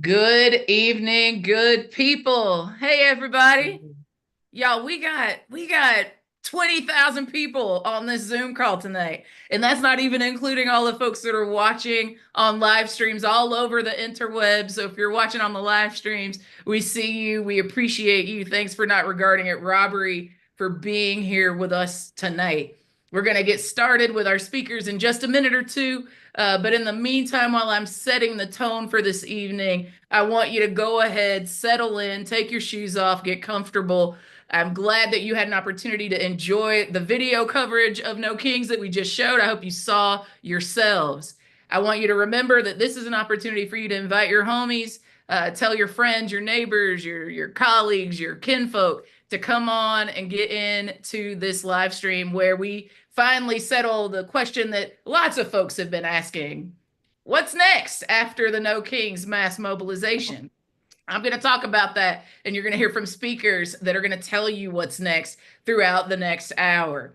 Good evening, good people. Hey everybody. Y'all, we got 20,000 people on this Zoom call tonight. And that's not even including all the folks that are watching on live streams all over the interwebs. So if you're watching on the live streams, we see you. We appreciate you. Thanks for not regarding it robbery for being here with us tonight. We're going to get started with our speakers in just a minute or two. But in the meantime, while I'm setting the tone for this evening, I want you to go ahead, settle in, take your shoes off, get comfortable. I'm glad that you had an opportunity to enjoy the video coverage of No Kings that we just showed. I hope you saw yourselves. I want you to remember that this is an opportunity for you to invite your homies, tell your friends, your neighbors, your colleagues, your kinfolk to come on and get into this live stream where we finally settle the question that lots of folks have been asking. What's next after the No Kings mass mobilization? I'm going to talk about that, and you're going to hear from speakers that are going to tell you what's next throughout the next hour.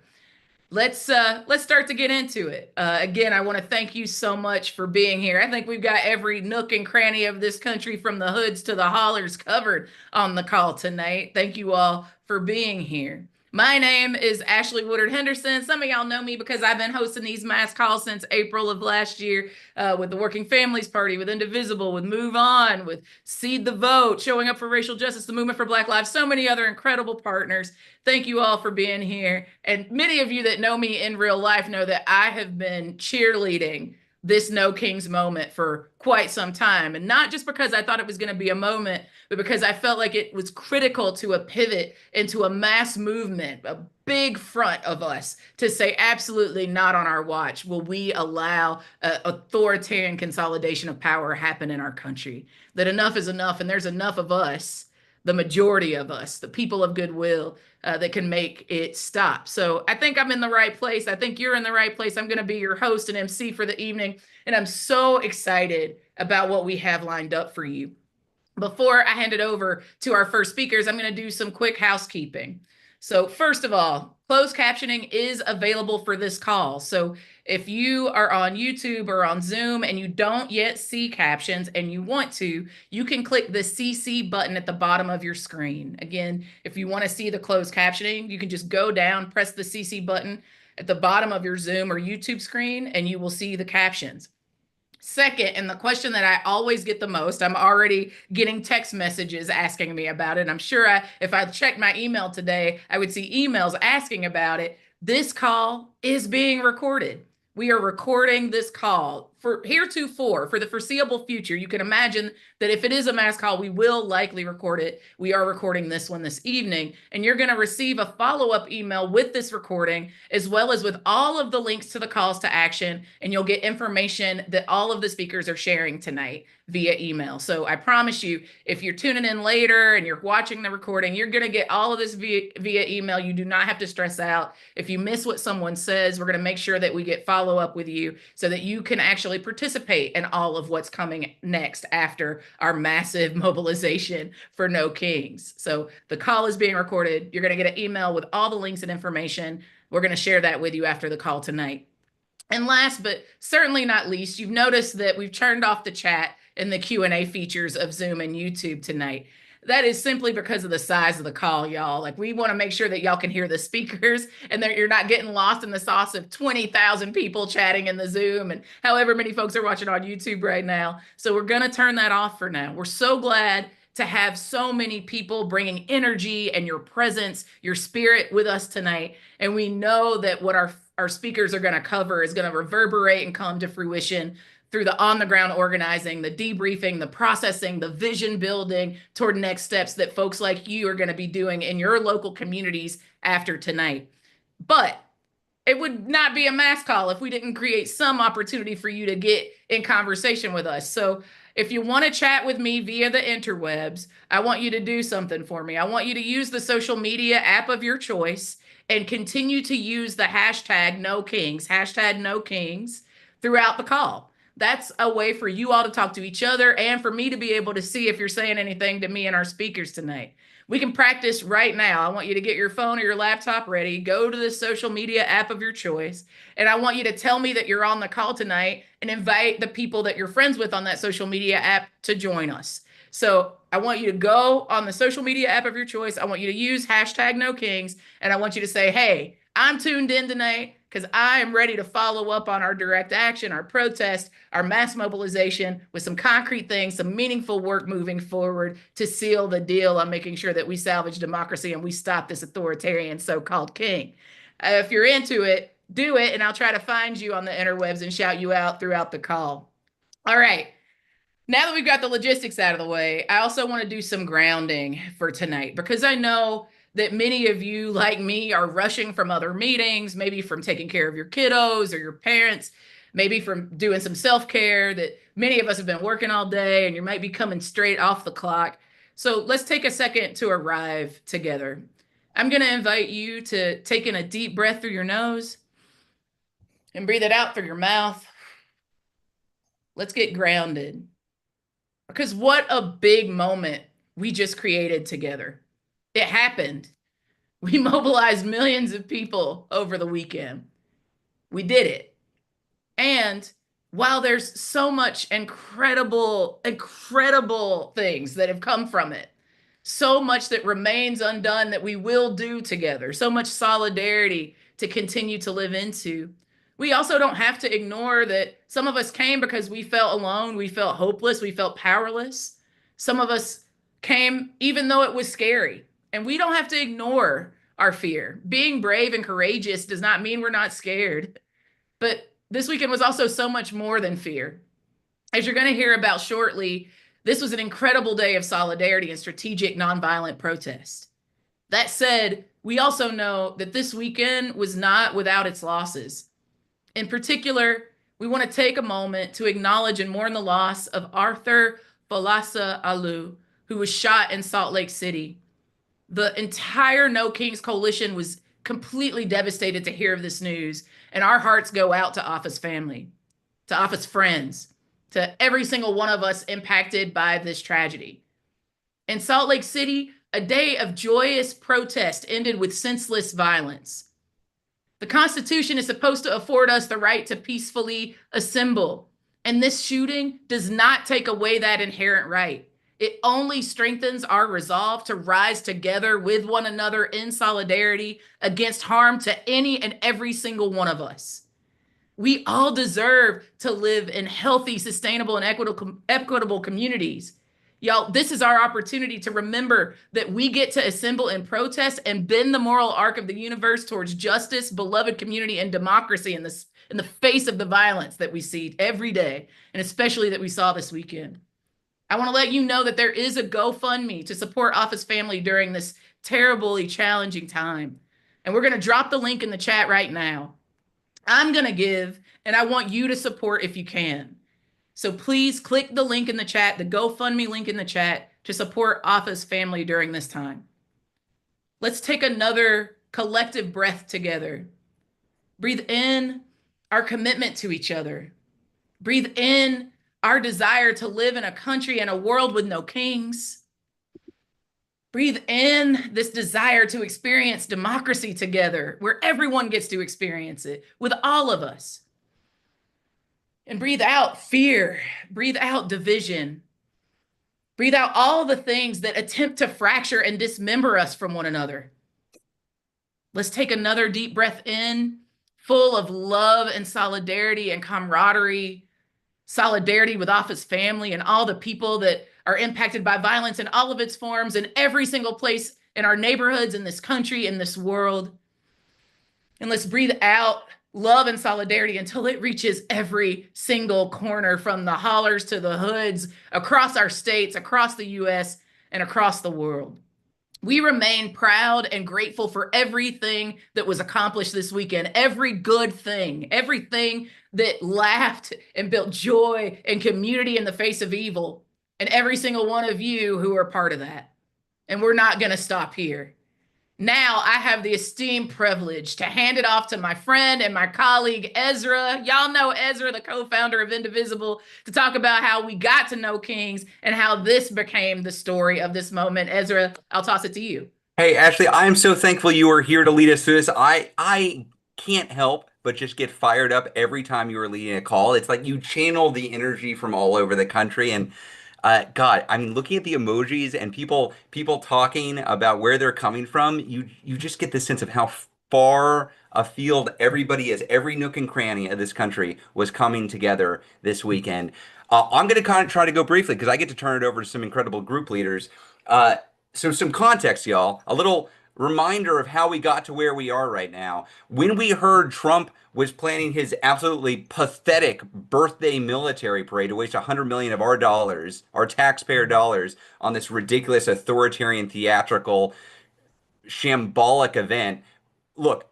Let's start to get into it. Again, I want to thank you so much for being here. I think we've got every nook and cranny of this country from the hoods to the hollers covered on the call tonight. Thank you all for being here. My name is Ashley Woodard Henderson. Some of y'all know me because I've been hosting these mass calls since April of last year with the Working Families Party, with Indivisible, with Move On, with Seed the Vote, Showing Up for Racial Justice, the Movement for Black Lives, so many other incredible partners. Thank you all for being here. And many of you that know me in real life know that I have been cheerleading this No Kings moment for quite some time. And not just because I thought it was going to be a moment, but because I felt like it was critical to a pivot into a mass movement, a big front of us to say, absolutely not on our watch will we allow authoritarian consolidation of power happen in our country. That enough is enough, and there's enough of us, the majority of us, the people of goodwill, that can make it stop. So I think I'm in the right place. I think you're in the right place. I'm going to be your host and MC for the evening, and I'm so excited about what we have lined up for you. Before I hand it over to our first speakers, I'm going to do some quick housekeeping. So first of all, closed captioning is available for this call. So if you are on YouTube or on Zoom and you don't yet see captions and you want to, you can click the CC button at the bottom of your screen. Again, if you want to see the closed captioning, you can just go down, press the CC button at the bottom of your Zoom or YouTube screen, and you will see the captions. Second, and the question that I always get the most, I'm already getting text messages asking me about it. I'm sure if I checked my email today, I would see emails asking about it. This call is being recorded. We are recording this call for heretofore, for the foreseeable future. You can imagine that if it is a mass call, we will likely record it. We are recording this one this evening, and you're going to receive a follow-up email with this recording, as well as with all of the links to the calls to action, and you'll get information that all of the speakers are sharing tonight via email. So I promise you, if you're tuning in later and you're watching the recording, you're going to get all of this via email. You do not have to stress out. If you miss what someone says, we're going to make sure that we get follow up with you so that you can actually participate in all of what's coming next after our massive mobilization for No Kings. So the call is being recorded. You're going to get an email with all the links and information. We're going to share that with you after the call tonight. And last but certainly not least, you've noticed that we've turned off the chat and the Q&A features of Zoom and YouTube tonight. That is simply because of the size of the call, y'all. Like, we want to make sure that y'all can hear the speakers and that you're not getting lost in the sauce of 20,000 people chatting in the Zoom and however many folks are watching on YouTube right now. So we're going to turn that off for now. We're so glad to have so many people bringing energy and your presence, your spirit with us tonight. And we know that what our speakers are going to cover is going to reverberate and come to fruition through the on-the-ground organizing, the debriefing, the processing, the vision building toward next steps that folks like you are going to be doing in your local communities after tonight. But it would not be a mass call if we didn't create some opportunity for you to get in conversation with us. So if you want to chat with me via the interwebs, I want you to do something for me. I want you to use the social media app of your choice and continue to use the hashtag No Kings, hashtag No Kings throughout the call. That's a way for you all to talk to each other and for me to be able to see if you're saying anything to me and our speakers tonight. We can practice right now. I want you to get your phone or your laptop ready, go to the social media app of your choice, and I want you to tell me that you're on the call tonight and invite the people that you're friends with on that social media app to join us. So I want you to go on the social media app of your choice. I want you to use hashtag no kings, and I want you to say, hey, I'm tuned in tonight because I am ready to follow up on our direct action, our protest, our mass mobilization with some concrete things, some meaningful work moving forward to seal the deal on making sure that we salvage democracy and we stop this authoritarian so-called king. If you're into it, do it, and I'll try to find you on the interwebs and shout you out throughout the call. All right. Now that we've got the logistics out of the way, I also want to do some grounding for tonight because I know that many of you, like me, are rushing from other meetings, maybe from taking care of your kiddos or your parents, maybe from doing some self-care, that many of us have been working all day and you might be coming straight off the clock. So let's take a second to arrive together. I'm going to invite you to take in a deep breath through your nose and breathe it out through your mouth. Let's get grounded. Because what a big moment we just created together. It happened. We mobilized millions of people over the weekend. We did it. And while there's so much incredible things that have come from it, so much that remains undone that we will do together, so much solidarity to continue to live into, we also don't have to ignore that some of us came because we felt alone, we felt hopeless, we felt powerless. Some of us came even though it was scary. And we don't have to ignore our fear. Being brave and courageous does not mean we're not scared. But this weekend was also so much more than fear. As you're going to hear about shortly, this was an incredible day of solidarity and strategic nonviolent protest. That said, we also know that this weekend was not without its losses. In particular, we want to take a moment to acknowledge and mourn the loss of Arthur Falasa Alu, who was shot in Salt Lake City. The entire No Kings Coalition was completely devastated to hear of this news, and our hearts go out to Afa's family, to Afa's friends, to every single one of us impacted by this tragedy. In Salt Lake City, a day of joyous protest ended with senseless violence. The Constitution is supposed to afford us the right to peacefully assemble, and this shooting does not take away that inherent right. It only strengthens our resolve to rise together with one another in solidarity against harm to any and every single one of us. We all deserve to live in healthy, sustainable, and equitable communities. Y'all, this is our opportunity to remember that we get to assemble in protest and bend the moral arc of the universe towards justice, beloved community, and democracy in the face of the violence that we see every day, and especially that we saw this weekend. I want to let you know that there is a GoFundMe to support Afa's family during this terribly challenging time. And we're going to drop the link in the chat right now. I'm going to give, and I want you to support if you can. So please click the link in the chat, the GoFundMe link in the chat, to support Afa's family during this time. Let's take another collective breath together. Breathe in our commitment to each other. Breathe in our desire to live in a country and a world with no kings. Breathe in this desire to experience democracy together, where everyone gets to experience it with all of us. And breathe out fear, breathe out division, breathe out all the things that attempt to fracture and dismember us from one another. Let's take another deep breath in, full of love and solidarity and camaraderie, solidarity with Afa's family and all the people that are impacted by violence in all of its forms in every single place in our neighborhoods, in this country, in this world. And let's breathe out love and solidarity until it reaches every single corner, from the hollers to the hoods, across our states, across the US, and across the world. We remain proud and grateful for everything that was accomplished this weekend, every good thing, everything that laughed and built joy and community in the face of evil, and every single one of you who are part of that. And we're not going to stop here. Now I have the esteemed privilege to hand it off to my friend and my colleague, Ezra. Y'all know Ezra, the co founder of Indivisible, to talk about how we got to know kings and how this became the story of this moment. Ezra, I'll toss it to you. Hey, Ashley, I am so thankful you are here to lead us through this. I can't help but just get fired up every time you are leading a call. It's like you channel the energy from all over the country. And God, I mean, looking at the emojis and people talking about where they're coming from, you just get this sense of how far afield everybody is. Every nook and cranny of this country was coming together this weekend. I'm going to kind of try to go briefly because I get to turn it over to some incredible group leaders. So some context, y'all. A little reminder of how we got to where we are right now. When we heard Trump was planning his absolutely pathetic birthday military parade to waste 100 million of our dollars, our taxpayer dollars, on this ridiculous authoritarian theatrical shambolic event. Look,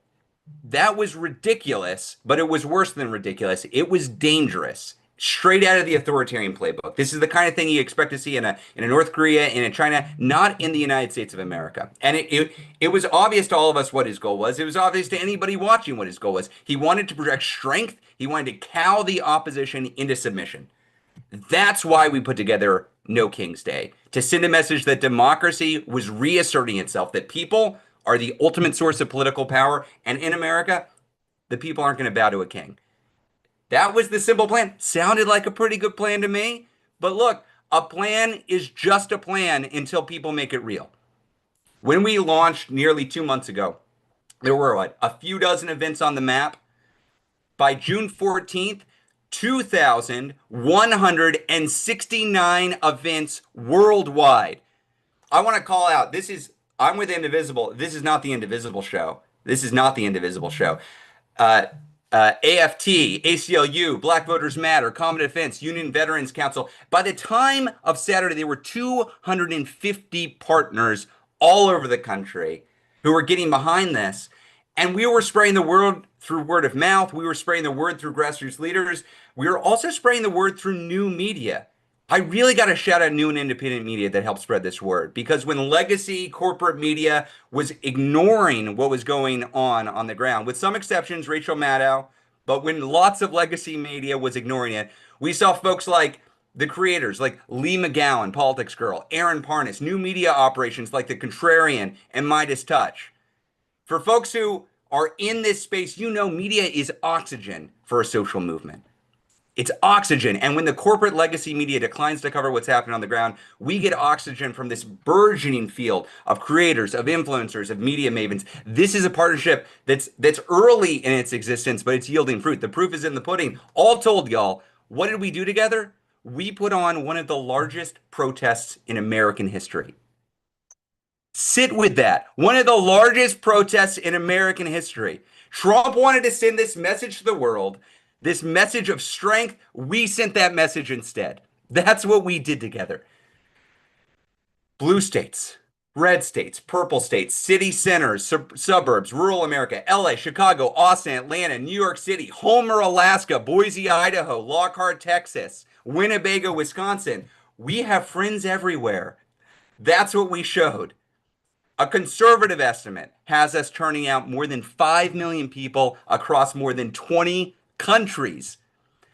that was ridiculous, but it was worse than ridiculous. It was dangerous. Straight out of the authoritarian playbook. This is the kind of thing you expect to see in a North Korea, in a China, not in the United States of America. And it was obvious to all of us what his goal was. It was obvious to anybody watching what his goal was. He wanted to project strength. He wanted to cow the opposition into submission. That's why we put together No King's Day, to send a message that democracy was reasserting itself, that people are the ultimate source of political power, and in America, the people aren't going to bow to a king. That was the simple plan. Sounded like a pretty good plan to me. But look, a plan is just a plan until people make it real. When we launched nearly 2 months ago, there were what, a few dozen events on the map. By June 14th, 2,169 events worldwide. I want to call out, I'm with Indivisible. This is not the Indivisible show. This is not the Indivisible show. Uh, AFT, ACLU, Black Voters Matter, Common Defense, Union Veterans Council. By the time of Saturday, there were 250 partners all over the country who were getting behind this. And we were spreading the word through word of mouth. We were spreading the word through grassroots leaders. We were also spreading the word through new media. I really got to shout out new and independent media that helped spread this word, because when legacy corporate media was ignoring what was going on the ground, with some exceptions, Rachel Maddow, but when lots of legacy media was ignoring it, we saw folks like the creators, like Lee McGowan, Politics Girl, Aaron Parnas, new media operations like The Contrarian and Midas Touch. For folks who are in this space, you know media is oxygen for a social movement. It's oxygen. And when the corporate legacy media declines to cover what's happening on the ground, we get oxygen from this burgeoning field of creators, of influencers, of media mavens. This is a partnership that's early in its existence, but it's yielding fruit. The proof is in the pudding. All told, y'all, what did we do together? We put on one of the largest protests in American history. Sit with that. One of the largest protests in American history. Trump wanted to send this message to the world, this message of strength. We sent that message instead. That's what we did together. Blue states, red states, purple states, city centers, suburbs, rural America, LA, Chicago, Austin, Atlanta, New York City, Homer, Alaska, Boise, Idaho, Lockhart, Texas, Winnebago, Wisconsin. We have friends everywhere. That's what we showed. A conservative estimate has us turning out more than 5 million people across more than 20 countries.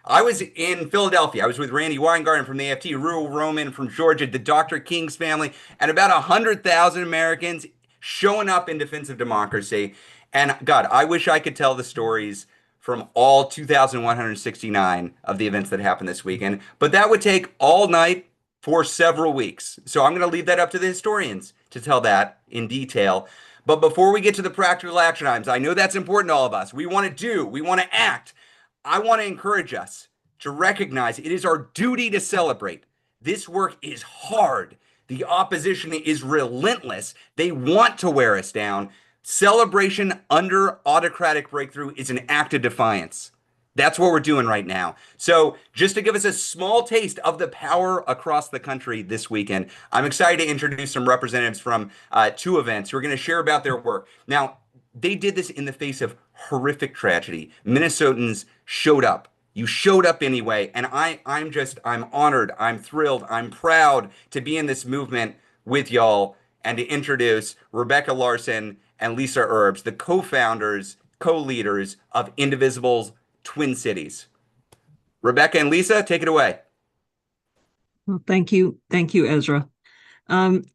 I was in Philadelphia. I was with Randy Weingarten from the AFT, Rural Roman from Georgia, the Dr. King's family, and about 100,000 Americans showing up in defense of democracy. And God, I wish I could tell the stories from all 2,169 of the events that happened this weekend, but that would take all night for several weeks. So I'm going to leave that up to the historians to tell that in detail. But before we get to the practical action items, I know that's important to all of us. We want to do, we want to act. I want to encourage us to recognize it is our duty to celebrate. This work is hard. The opposition is relentless. They want to wear us down. Celebration under autocratic breakthrough is an act of defiance. That's what we're doing right now. So just to give us a small taste of the power across the country this weekend, I'm excited to introduce some representatives from two events who are going to share about their work. Now, they did this in the face of horrific tragedy. Minnesotans showed up. You showed up anyway. And I'm honored. I'm thrilled. I'm proud to be in this movement with y'all and to introduce Rebecca Larson and Lisa Herbs, the co-founders, co-leaders of Indivisible's Twin Cities. Rebecca and Lisa, take it away. Well, thank you. Thank you, Ezra. Um,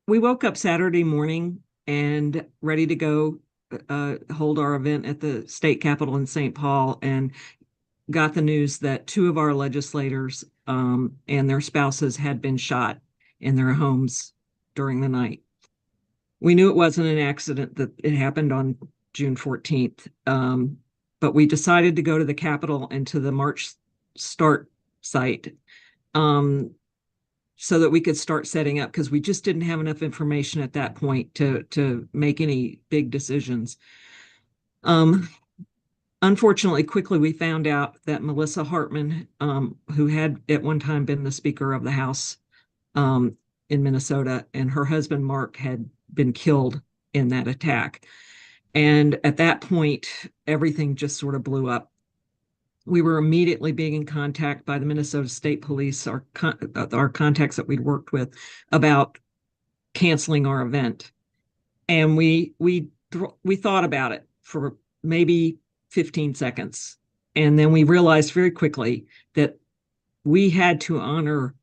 we woke up Saturday morning and ready to go hold our event at the state capitol in St. Paul, and got the news that two of our legislators and their spouses had been shot in their homes during the night. We knew it wasn't an accident, that it happened on June 14th, but we decided to go to the Capitol and to the March start site so that we could start setting up, because we just didn't have enough information at that point to make any big decisions. Unfortunately, quickly we found out that Melissa Hartman, who had at one time been the Speaker of the House in Minnesota, and her husband Mark had been killed in that attack. And at that point, everything just sort of blew up. We were immediately being in contact by the Minnesota State Police, our contacts that we'd worked with, about canceling our event. And we thought about it for maybe 15 seconds. And then we realized very quickly that we had to honor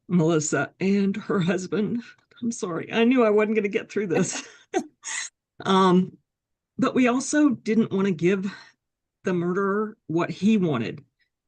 Melissa and her husband. I'm sorry. I knew I wasn't going to get through this. But we also didn't want to give the murderer what he wanted,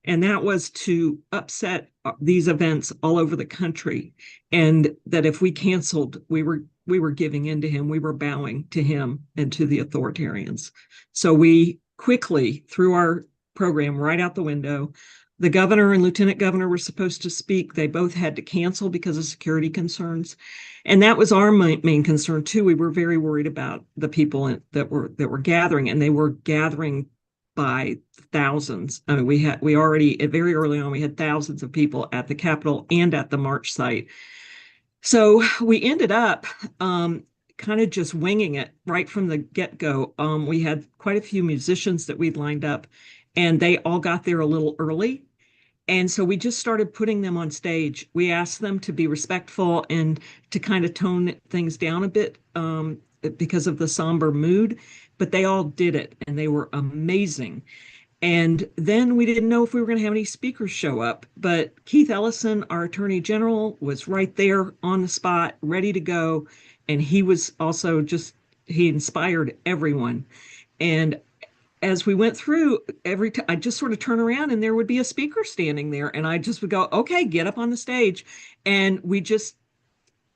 and that was to upset these events all over the country, and that if we canceled, we were giving in to him. We were bowing to him and to the authoritarians. So we quickly threw our program right out the window. The governor and lieutenant governor were supposed to speak. They both had to cancel because of security concerns. And that was our main concern too. We were very worried about the people that were gathering, and they were gathering by thousands. I mean, we already, very early on, we had thousands of people at the Capitol and at the March site. So we ended up kind of just winging it right from the get-go. We had quite a few musicians that we'd lined up, and they all got there a little early. And so we just started putting them on stage. We asked them to be respectful and to kind of tone things down a bit because of the somber mood, but they all did it, and they were amazing. And then we didn't know if we were going to have any speakers show up, but Keith Ellison, our Attorney General, was right there on the spot, ready to go. And he was also he inspired everyone. And as we went through, every time I just sort of turn around and there would be a speaker standing there, and I just would go, okay, get up on the stage. And we just,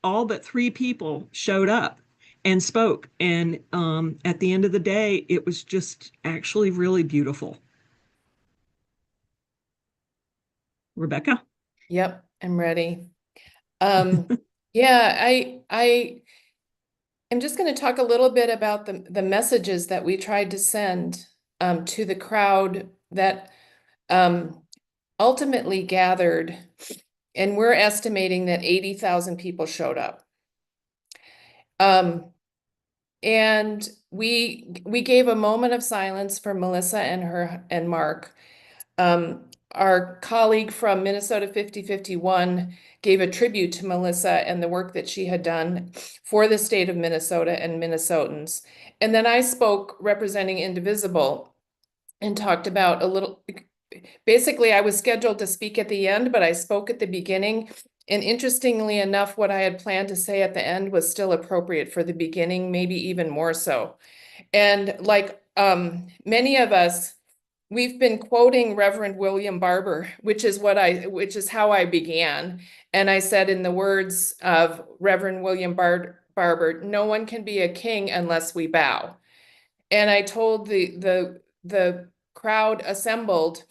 all but 3 people showed up and spoke. And at the end of the day, it was just actually really beautiful. Rebecca? Yep, I'm ready. Yeah, I am just going to talk a little bit about the messages that we tried to send to the crowd that ultimately gathered, and we're estimating that 80,000 people showed up. And we gave a moment of silence for Melissa and Mark. Our colleague from Minnesota 5051 gave a tribute to Melissa and the work that she had done for the state of Minnesota and Minnesotans. And then I spoke representing Indivisible and talked about a little, basically I was scheduled to speak at the end, but I spoke at the beginning. And interestingly enough, what I had planned to say at the end was still appropriate for the beginning, maybe even more so. And like many of us, we've been quoting Reverend William Barber, which is how I began. And I said, in the words of Reverend William Barber, no one can be a king unless we bow. And I told the crowd assembled,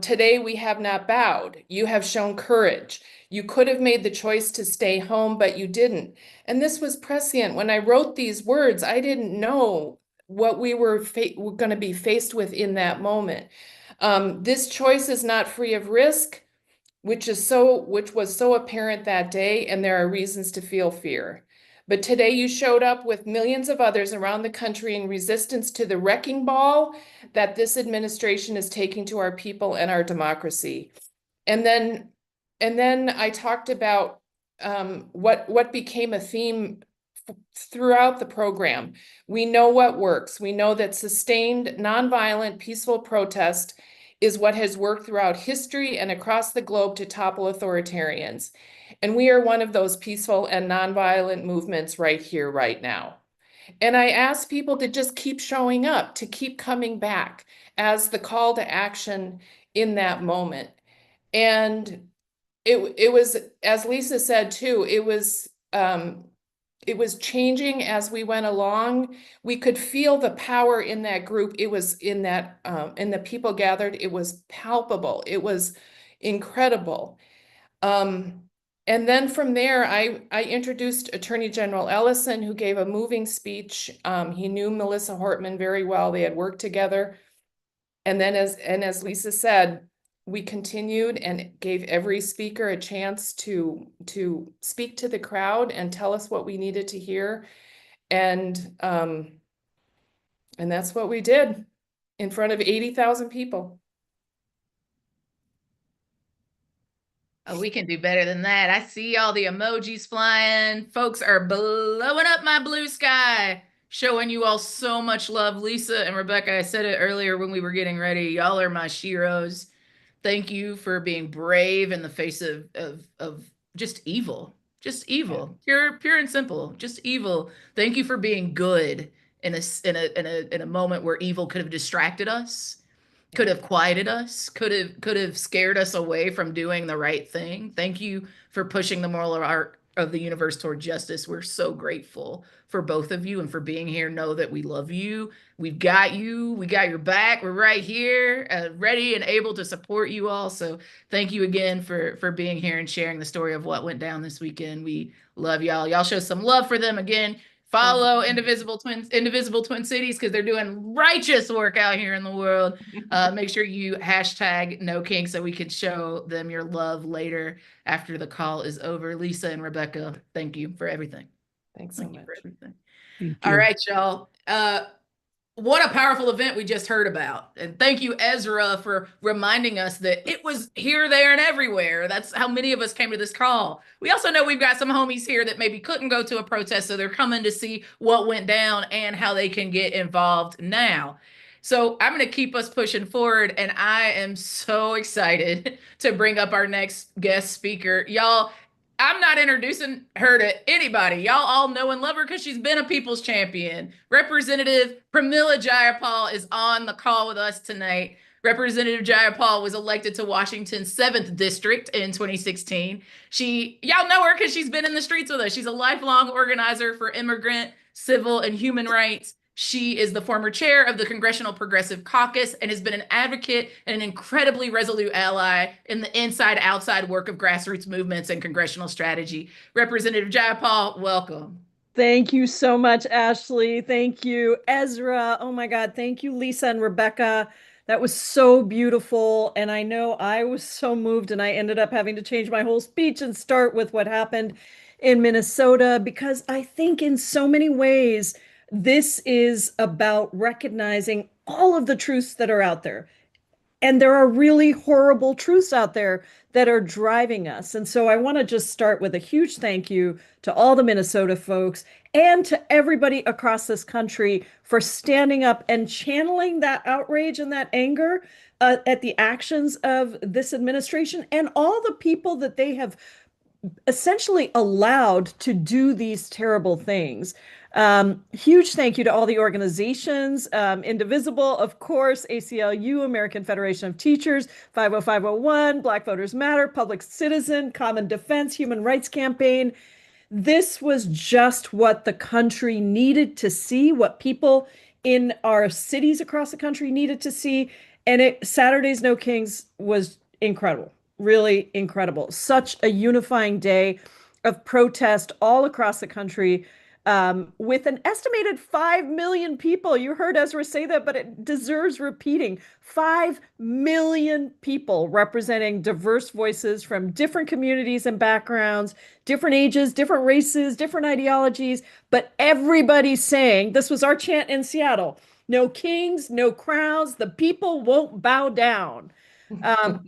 today we have not bowed. You have shown courage. You could have made the choice to stay home, but you didn't. And this was prescient. When I wrote these words, I didn't know what we were going to be faced with in that moment. This choice is not free of risk, which was so apparent that day, and there are reasons to feel fear. But today you showed up with millions of others around the country in resistance to the wrecking ball that this administration is taking to our people and our democracy. And then I talked about what became a theme throughout the program. We know what works. We know that sustained, nonviolent, peaceful protest is what has worked throughout history and across the globe to topple authoritarians. And we are one of those peaceful and nonviolent movements right here, right now. And I ask people to just keep showing up, to keep coming back as the call to action in that moment. And it was, as Lisa said too, it was changing as we went along. We could feel the power in that group. It was in that in the people gathered. It was palpable. It was incredible. And then from there, I introduced Attorney General Ellison, who gave a moving speech. He knew Melissa Hortman very well. They had worked together. And then as Lisa said, we continued and gave every speaker a chance to speak to the crowd and tell us what we needed to hear. And that's what we did in front of 80,000 people. Oh, we can do better than that. I see all the emojis flying. Folks are blowing up my blue sky, showing you all so much love. Lisa and Rebecca, I said it earlier when we were getting ready. Y'all are my sheroes. Thank you for being brave in the face of just evil. Just evil. Pure and simple. Just evil. Thank you for being good in a moment where evil could have distracted us, could have quieted us, could have scared us away from doing the right thing. Thank you for pushing the moral arc of the universe toward justice. We're so grateful for both of you and for being here. Know that we love you. We've got you. We got your back. We're right here, ready and able to support you all. So thank you again for being here and sharing the story of what went down this weekend. We love y'all. Y'all show some love for them again. Follow Indivisible Twin Cities because they're doing righteous work out here in the world. Make sure you hashtag No King so we can show them your love later after the call is over. Lisa and Rebecca, thank you for everything. Thanks so much. For everything. Thank All you. right, y'all. What a powerful event we just heard about. And thank you, Ezra, for reminding us that it was here, there, and everywhere. That's how many of us came to this call. We also know we've got some homies here that maybe couldn't go to a protest, so they're coming to see what went down and how they can get involved now. So I'm going to keep us pushing forward, and I am so excited to bring up our next guest speaker. Y'all, I'm not introducing her to anybody. Y'all all know and love her because she's been a people's champion. Representative Pramila Jayapal is on the call with us tonight. Representative Jayapal was elected to Washington's 7th District in 2016. Y'all know her because she's been in the streets with us. She's a lifelong organizer for immigrant, civil, and human rights. She is the former chair of the Congressional Progressive Caucus and has been an advocate and an incredibly resolute ally in the inside-outside work of grassroots movements and congressional strategy. Representative Jayapal, welcome. Thank you so much, Ashley. Thank you, Ezra. Oh my God. Thank you, Lisa and Rebecca. That was so beautiful. And I know I was so moved, and I ended up having to change my whole speech and start with what happened in Minnesota, because I think in so many ways, this is about recognizing all of the truths that are out there. And there are really horrible truths out there that are driving us. And so I want to just start with a huge thank you to all the Minnesota folks and to everybody across this country for standing up and channeling that outrage and that anger at the actions of this administration and all the people that they have essentially allowed to do these terrible things. Huge thank you to all the organizations, Indivisible, of course, ACLU, American Federation of Teachers, 50501, Black Voters Matter, Public Citizen, Common Defense, Human Rights Campaign. This was just what the country needed to see, what people in our cities across the country needed to see. And Saturday's No Kings was incredible. Really incredible. Such a unifying day of protest all across the country, with an estimated 5 million people. You heard Ezra say that, but it deserves repeating. 5 million people representing diverse voices from different communities and backgrounds, different ages, different races, different ideologies, but everybody saying, this was our chant in Seattle, no kings, no crowns, the people won't bow down.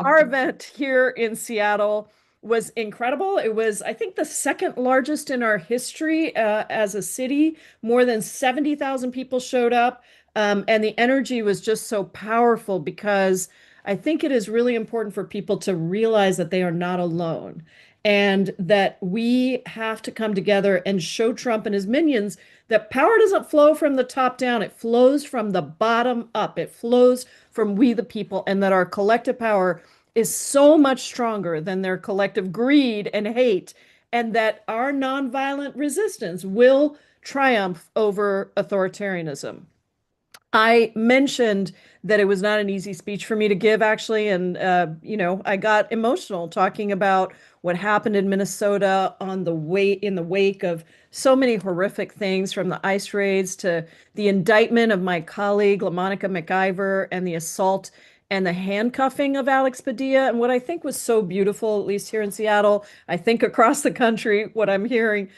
Our event here in Seattle was incredible. It was, I think, the second largest in our history as a city. More than 70,000 people showed up. And the energy was just so powerful because I think it is really important for people to realize that they are not alone and that we have to come together and show Trump and his minions that power doesn't flow from the top down, it flows from the bottom up. It flows from we the people, and that our collective power is so much stronger than their collective greed and hate, and that our nonviolent resistance will triumph over authoritarianism. I mentioned that it was not an easy speech for me to give, actually. And, I got emotional talking about what happened in Minnesota in the wake of so many horrific things, from the ICE raids to the indictment of my colleague, LaMonica McIver, and the assault and the handcuffing of Alex Padilla. And what I think was so beautiful, at least here in Seattle, I think across the country, what I'm hearing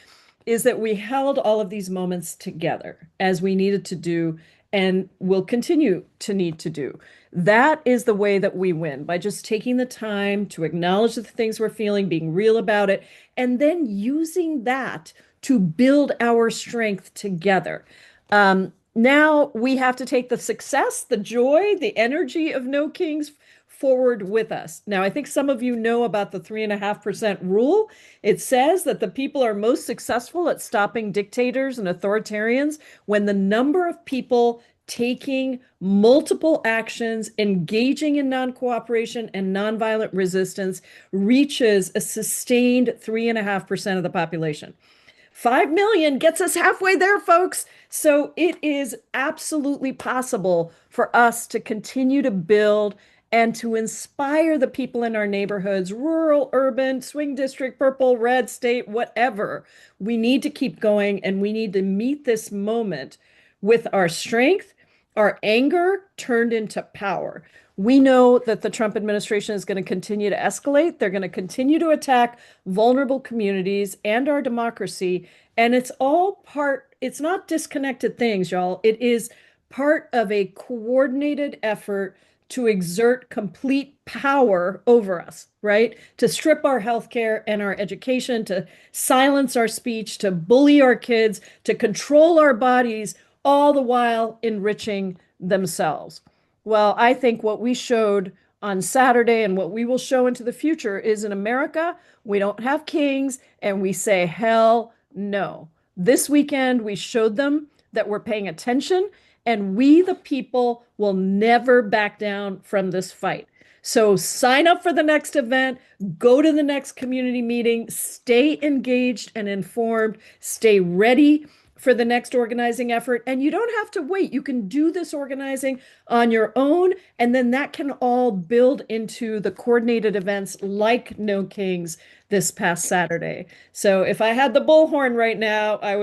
is that we held all of these moments together as we needed to do and will continue to need to do. That is the way that we win, by just taking the time to acknowledge the things we're feeling, being real about it, and then using that to build our strength together. Now we have to take the success, the joy, the energy of No Kings forward with us. Now, I think some of you know about the 3.5% rule. It says that the people are most successful at stopping dictators and authoritarians when the number of people taking multiple actions, engaging in non-cooperation and nonviolent resistance reaches a sustained 3.5% of the population. 5 million gets us halfway there, folks. So it is absolutely possible for us to continue to build and to inspire the people in our neighborhoods, rural, urban, swing district, purple, red, state, whatever. We need to keep going, and we need to meet this moment with our strength, our anger turned into power. We know that the Trump administration is going to continue to escalate. They're going to continue to attack vulnerable communities and our democracy. And it's not disconnected things, y'all. It is part of a coordinated effort to exert complete power over us, right? To strip our healthcare and our education, to silence our speech, to bully our kids, to control our bodies, all the while enriching themselves. Well, I think what we showed on Saturday and what we will show into the future is, in America, we don't have kings, and we say, hell no. This weekend, we showed them that we're paying attention, and we, the people, will never back down from this fight. So sign up for the next event, go to the next community meeting, stay engaged and informed, stay ready for the next organizing effort. And you don't have to wait. You can do this organizing on your own, and then that can all build into the coordinated events like No Kings this past Saturday. So if I had the bullhorn right now, I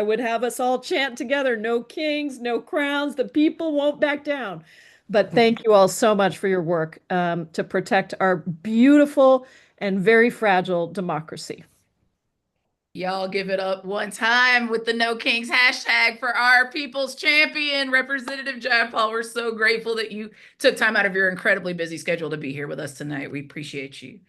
would have us all chant together, no kings, no crowns, the people won't back down. But thank you all so much for your work to protect our beautiful and very fragile democracy. Y'all give it up one time with the No Kings hashtag for our people's champion, Representative John Paul. We're so grateful that you took time out of your incredibly busy schedule to be here with us tonight. We appreciate you.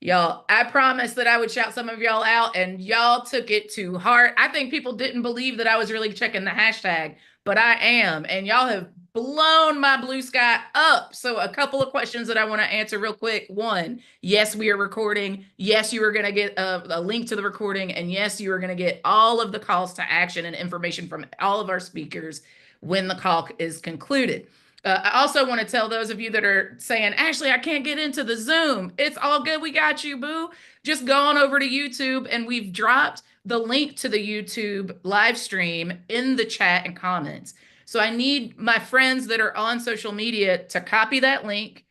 Y'all, I promised that I would shout some of y'all out, and y'all took it to heart. I think people didn't believe that I was really checking the hashtag, but I am, and y'all have blown my blue sky up. So a couple of questions that I want to answer real quick. One, yes, we are recording. Yes, you are going to get a link to the recording, and yes, you are going to get all of the calls to action and information from all of our speakers when the call is concluded. I also want to tell those of you that are saying, Ashley, I can't get into the Zoom. It's all good. We got you, boo. Just go on over to YouTube, and we've dropped the link to the YouTube live stream in the chat and comments. So I need my friends that are on social media to copy that link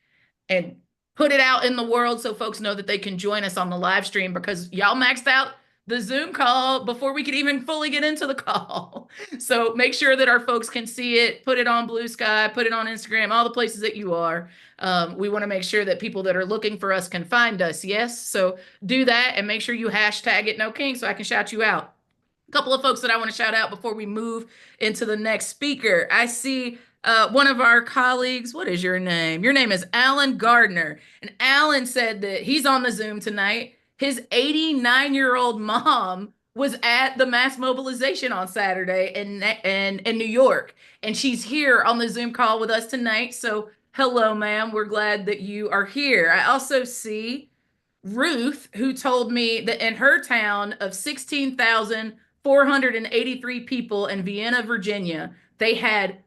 and put it out in the world so folks know that they can join us on the live stream, because y'all maxed out the Zoom call before we could even fully get into the call. So make sure that our folks can see it, put it on Blue Sky, put it on Instagram, all the places that you are. We want to make sure that people that are looking for us can find us. Yes. So do that, and make sure you hashtag it No King so I can shout you out. A couple of folks that I want to shout out before we move into the next speaker. I see one of our colleagues, what is your name? Your name is Alan Gardner. And Alan said that he's on the Zoom tonight. His 89-year-old mom was at the mass mobilization on Saturday in New York. And she's here on the Zoom call with us tonight. So hello, ma'am. We're glad that you are here. I also see Ruth, who told me that in her town of 16,483 people in Vienna, Virginia, they had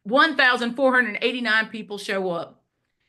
1,489 people show up.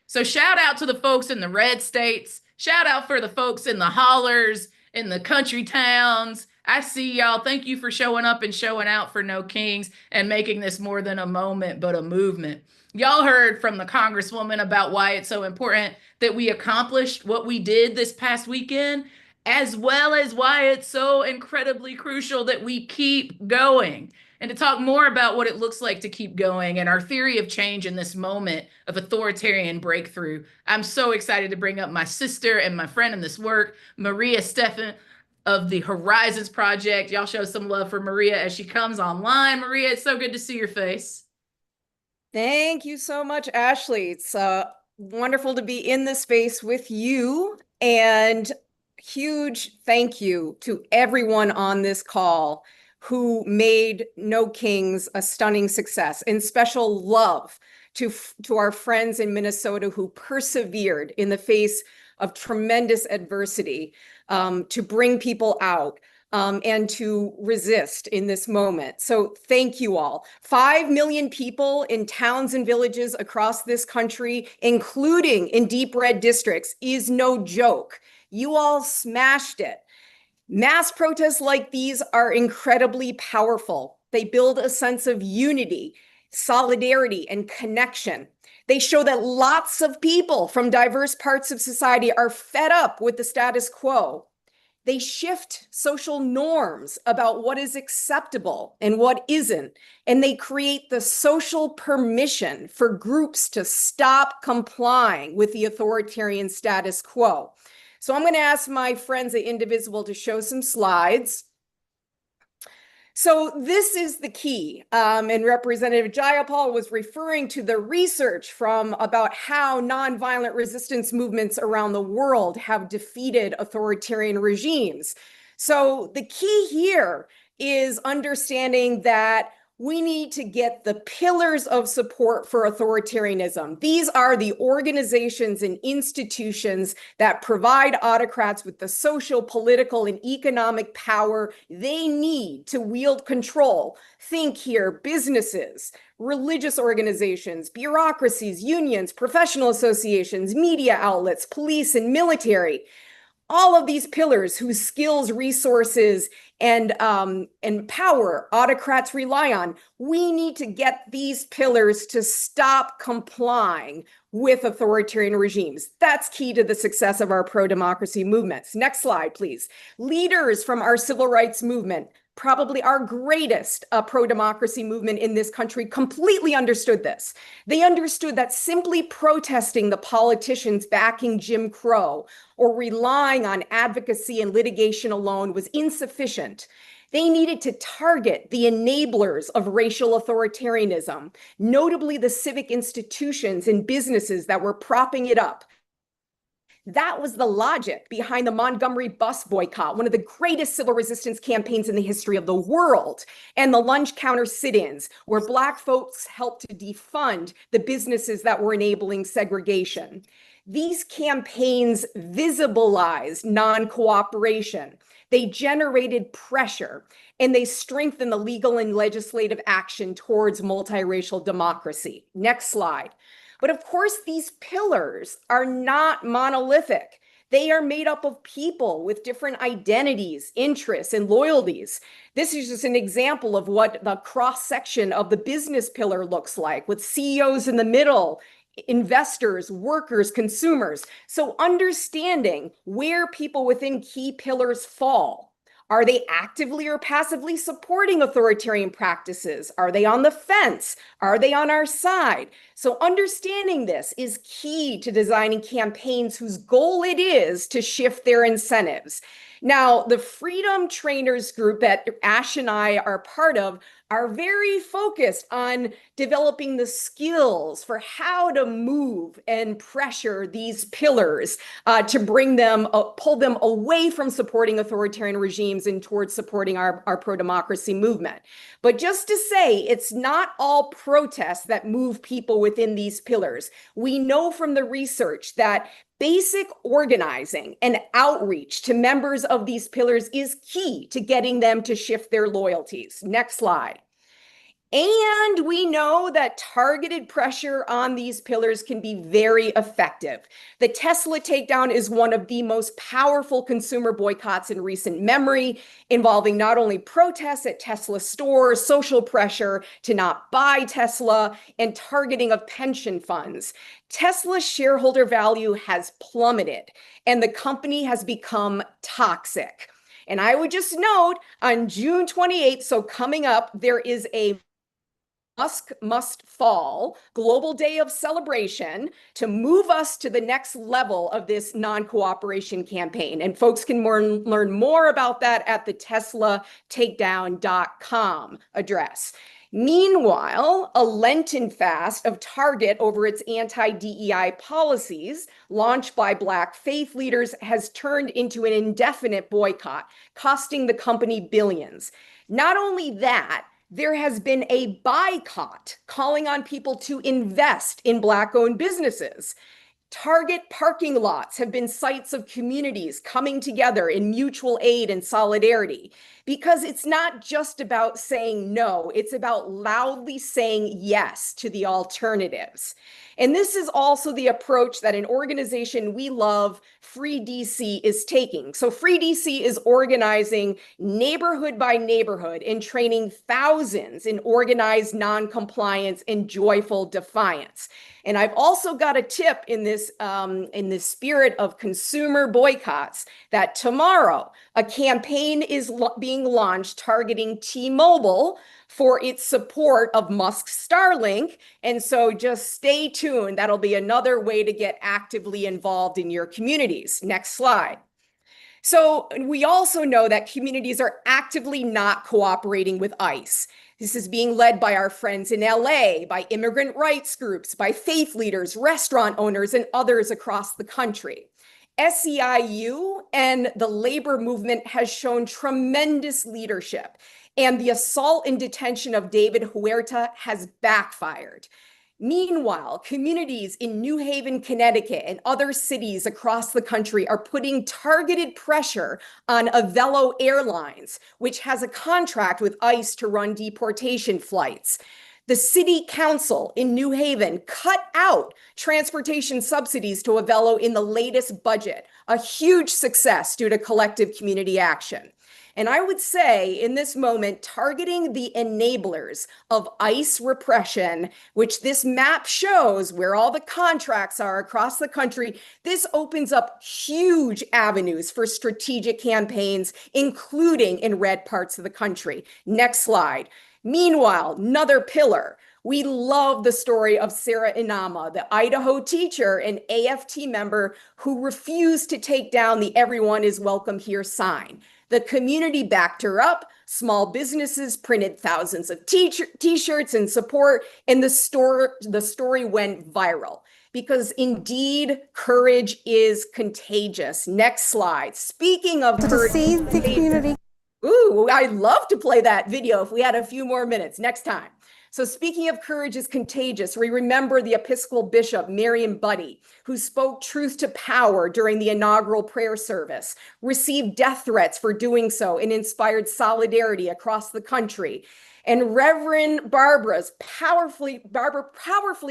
So shout out to the folks in the red states. Shout out for the folks in the hollers, in the country towns. I see y'all. Thank you for showing up and showing out for No Kings and making this more than a moment, but a movement. Y'all heard from the Congresswoman about why it's so important that we accomplished what we did this past weekend, as well as why it's so incredibly crucial that we keep going. And to talk more about what it looks like to keep going and our theory of change in this moment of authoritarian breakthrough, I'm so excited to bring up my sister and my friend in this work, Maria Stephan of the Horizons Project. Y'all show some love for Maria as she comes online. Maria, it's so good to see your face. Thank you so much, Ashley. It's wonderful to be in this space with you, and huge thank you to everyone on this call who made No Kings a stunning success, and special love to our friends in Minnesota who persevered in the face of tremendous adversity to bring people out and to resist in this moment. So thank you all. 5 million people in towns and villages across this country, including in deep red districts, is no joke. You all smashed it. Mass protests like these are incredibly powerful. They build a sense of unity, solidarity, and connection. They show that lots of people from diverse parts of society are fed up with the status quo. They shift social norms about what is acceptable and what isn't, and they create the social permission for groups to stop complying with the authoritarian status quo. So I'm going to ask my friends at Indivisible to show some slides. So this is the key, and Representative Jayapal was referring to the research from about how nonviolent resistance movements around the world have defeated authoritarian regimes. So the key here is understanding that we need to get the pillars of support for authoritarianism. These are the organizations and institutions that provide autocrats with the social, political, and economic power they need to wield control. Think here, businesses, religious organizations, bureaucracies, unions, professional associations, media outlets, police, and military. All of these pillars whose skills, resources, and power autocrats rely on, we need to get these pillars to stop complying with authoritarian regimes. That's key to the success of our pro-democracy movements. Next slide, please. Leaders from our civil rights movement, probably our greatest pro-democracy movement in this country, completely understood this. They understood that simply protesting the politicians backing Jim Crow or relying on advocacy and litigation alone was insufficient. They needed to target the enablers of racial authoritarianism, notably the civic institutions and businesses that were propping it up. That was the logic behind the Montgomery bus boycott, one of the greatest civil resistance campaigns in the history of the world, and the lunch counter sit-ins, where Black folks helped to defund the businesses that were enabling segregation. These campaigns visibilized non-cooperation. They generated pressure, and they strengthened the legal and legislative action towards multiracial democracy. Next slide. But of course, these pillars are not monolithic. They are made up of people with different identities, interests, and loyalties. This is just an example of what the cross-section of the business pillar looks like, with CEOs in the middle, investors, workers, consumers. So understanding where people within key pillars fall. Are they actively or passively supporting authoritarian practices? Are they on the fence? Are they on our side? So understanding this is key to designing campaigns whose goal it is to shift their incentives. Now, the Freedom Trainers group that Ash and I are part of are very focused on developing the skills for how to move and pressure these pillars to bring them, pull them away from supporting authoritarian regimes and towards supporting our pro-democracy movement. But just to say, it's not all protests that move people within these pillars. We know from the research that basic organizing and outreach to members of these pillars is key to getting them to shift their loyalties. Next slide. And we know that targeted pressure on these pillars can be very effective. The Tesla takedown is one of the most powerful consumer boycotts in recent memory, involving not only protests at Tesla stores, social pressure to not buy Tesla, and targeting of pension funds. Tesla's shareholder value has plummeted, and the company has become toxic. And I would just note on June 28th, so coming up, there is a Musk Must Fall global day of celebration to move us to the next level of this non-cooperation campaign. And folks can learn more about that at the teslatakedown.com address. Meanwhile, a Lenten fast of Target over its anti-DEI policies, launched by Black faith leaders, has turned into an indefinite boycott, costing the company billions. Not only that, there has been a boycott calling on people to invest in Black-owned businesses. Target parking lots have been sites of communities coming together in mutual aid and solidarity, because it's not just about saying no, it's about loudly saying yes to the alternatives. And this is also the approach that an organization we love, Free DC, is taking. So Free DC is organizing neighborhood by neighborhood and training thousands in organized non-compliance and joyful defiance. And I've also got a tip in this spirit of consumer boycotts, that tomorrow a campaign is being launched targeting T-Mobile for its support of Musk's Starlink. And so just stay tuned. That'll be another way to get actively involved in your communities. Next slide. So we also know that communities are actively not cooperating with ICE. This is being led by our friends in LA, by immigrant rights groups, by faith leaders, restaurant owners, and others across the country. SEIU and the labor movement has shown tremendous leadership, and the assault and detention of David Huerta has backfired. Meanwhile, communities in New Haven, Connecticut, and other cities across the country are putting targeted pressure on Avelo Airlines, which has a contract with ICE to run deportation flights. The city council in New Haven cut out transportation subsidies to Avelo in the latest budget, a huge success due to collective community action. And I would say in this moment, targeting the enablers of ICE repression, which this map shows where all the contracts are across the country, this opens up huge avenues for strategic campaigns, including in red parts of the country. Next slide. Meanwhile, another pillar. We love the story of Sarah Inama, the Idaho teacher and AFT member who refused to take down the "Everyone is Welcome Here" sign. The community backed her up. Small businesses printed thousands of t-shirts in support, and the story went viral. Because indeed, courage is contagious. Next slide. Speaking of courage, the community. Ooh, I'd love to play that video if we had a few more minutes next time. So speaking of courage is contagious, we remember the Episcopal Bishop, Marion Buddy, who spoke truth to power during the inaugural prayer service, received death threats for doing so, and inspired solidarity across the country. And Reverend Barbara powerfully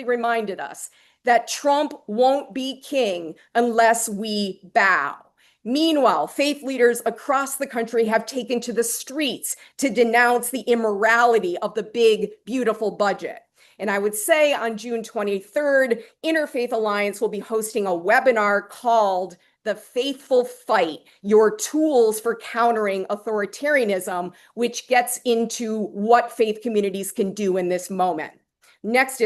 reminded us that Trump won't be king unless we bow. Meanwhile, faith leaders across the country have taken to the streets to denounce the immorality of the big, beautiful budget. And I would say on June 23rd, Interfaith Alliance will be hosting a webinar called "The Faithful Fight: Your Tools for Countering Authoritarianism," which gets into what faith communities can do in this moment. Next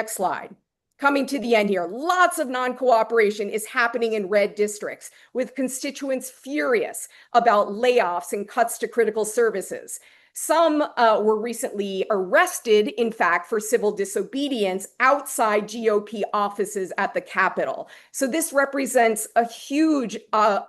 slide. Coming to the end here, lots of non-cooperation is happening in red districts, with constituents furious about layoffs and cuts to critical services. Some were recently arrested, in fact, for civil disobedience outside GOP offices at the Capitol. So this represents a huge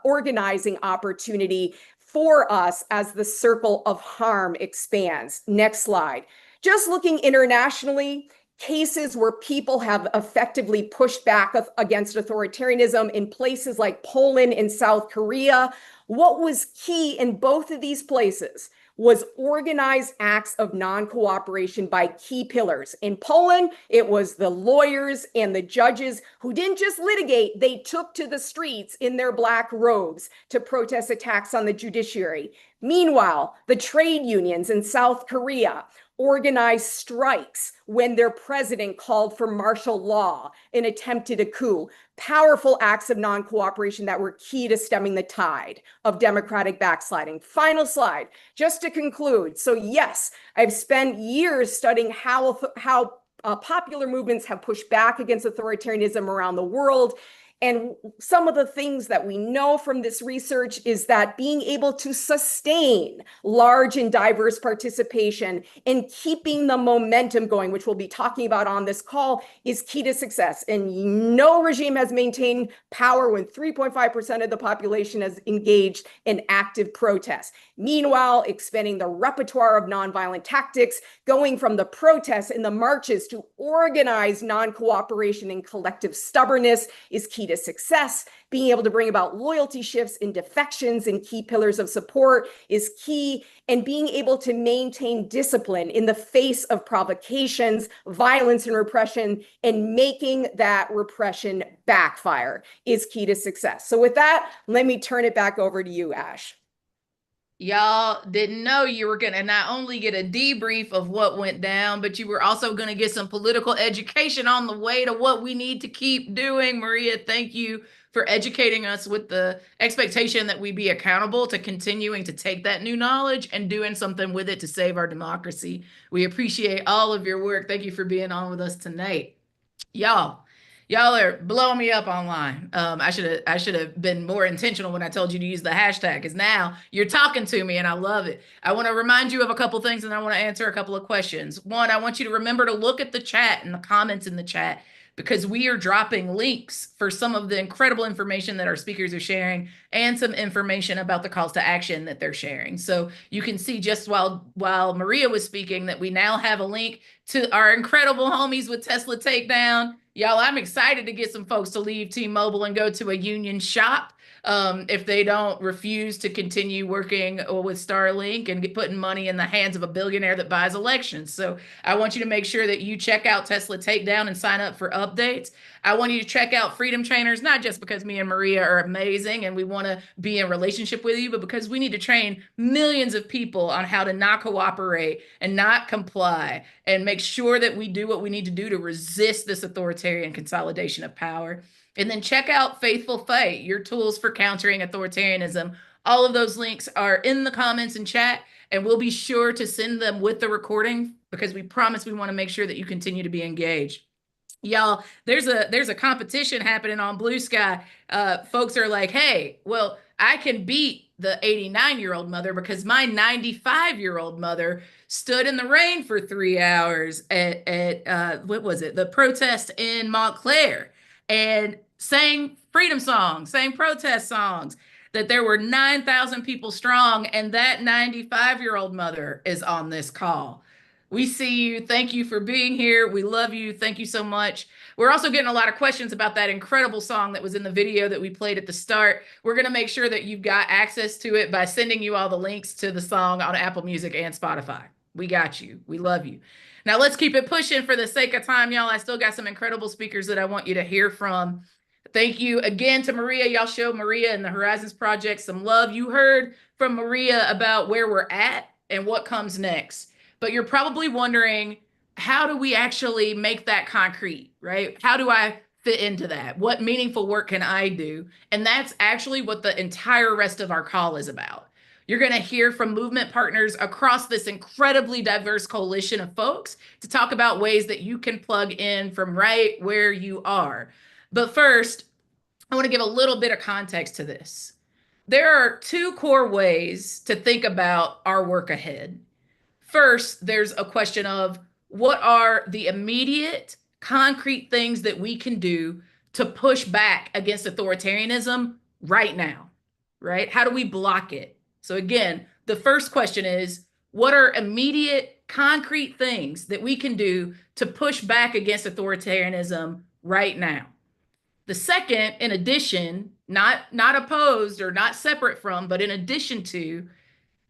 organizing opportunity for us as the circle of harm expands. Next slide. Just looking internationally, cases where people have effectively pushed back against authoritarianism in places like Poland and South Korea. What was key in both of these places was organized acts of non-cooperation by key pillars. In Poland, it was the lawyers and the judges who didn't just litigate, they took to the streets in their black robes to protest attacks on the judiciary. Meanwhile, the trade unions in South Korea organized strikes when their president called for martial law and attempted a coup. Powerful acts of non-cooperation that were key to stemming the tide of democratic backsliding. Final slide, just to conclude. So yes, I've spent years studying how popular movements have pushed back against authoritarianism around the world. And some of the things that we know from this research is that being able to sustain large and diverse participation and keeping the momentum going, which we'll be talking about on this call, is key to success. And no regime has maintained power when 3.5% of the population has engaged in active protest. Meanwhile, expanding the repertoire of nonviolent tactics, going from the protests and the marches to organized non-cooperation and collective stubbornness is key to success. Being able to bring about loyalty shifts and defections and key pillars of support is key. And being able to maintain discipline in the face of provocations, violence, and repression, and making that repression backfire is key to success. So with that, let me turn it back over to you, Ash. Y'all didn't know you were going to not only get a debrief of what went down, but you were also going to get some political education on the way to what we need to keep doing. Maria, thank you for educating us with the expectation that we be accountable to continuing to take that new knowledge and doing something with it to save our democracy. We appreciate all of your work. Thank you for being on with us tonight. Y'all are blowing me up online. I should have been more intentional when I told you to use the hashtag, because now you're talking to me and I love it. I want to remind you of a couple things and I want to answer a couple of questions. One, I want you to remember to look at the chat and the comments in the chat, because we are dropping links for some of the incredible information that our speakers are sharing and some information about the calls to action that they're sharing. So you can see just while Maria was speaking that we now have a link to our incredible homies with Tesla Takedown. Y'all, I'm excited to get some folks to leave T-Mobile and go to a union shop if they don't refuse to continue working with Starlink and putting money in the hands of a billionaire that buys elections. So I want you to make sure that you check out Tesla Takedown and sign up for updates. I want you to check out Freedom Trainers, not just because me and Maria are amazing and we want to be in relationship with you, but because we need to train millions of people on how to not cooperate and not comply and make sure that we do what we need to do to resist this authoritarian consolidation of power. And then check out Faithful Fight, your tools for countering authoritarianism. All of those links are in the comments and chat, and we'll be sure to send them with the recording because we promise we want to make sure that you continue to be engaged. Y'all, there's a competition happening on Blue Sky. Folks are like, hey, well, I can beat the 89-year-old mother because my 95-year-old mother stood in the rain for 3 hours at what was it? The protest in Montclair, and sang freedom songs, sang protest songs, that there were 9,000 people strong, and that 95-year-old mother is on this call. We see you. Thank you for being here. We love you. Thank you so much. We're also getting a lot of questions about that incredible song that was in the video that we played at the start. We're going to make sure that you've got access to it by sending you all the links to the song on Apple Music and Spotify. We got you. We love you. Now let's keep it pushing for the sake of time, y'all. I still got some incredible speakers that I want you to hear from. Thank you again to Maria. Y'all show Maria and the Horizons Project some love. You heard from Maria about where we're at and what comes next. But you're probably wondering, how do we actually make that concrete, right? How do I fit into that? What meaningful work can I do? And that's actually what the entire rest of our call is about. You're going to hear from movement partners across this incredibly diverse coalition of folks to talk about ways that you can plug in from right where you are. But first, I want to give a little bit of context to this. There are two core ways to think about our work ahead. first, there's a question of what are the immediate, concrete things that we can do to push back against authoritarianism right now, right? How do we block it? So again, the first question is, what are immediate, concrete things that we can do to push back against authoritarianism right now? The second, in addition, not opposed or not separate from, but in addition to,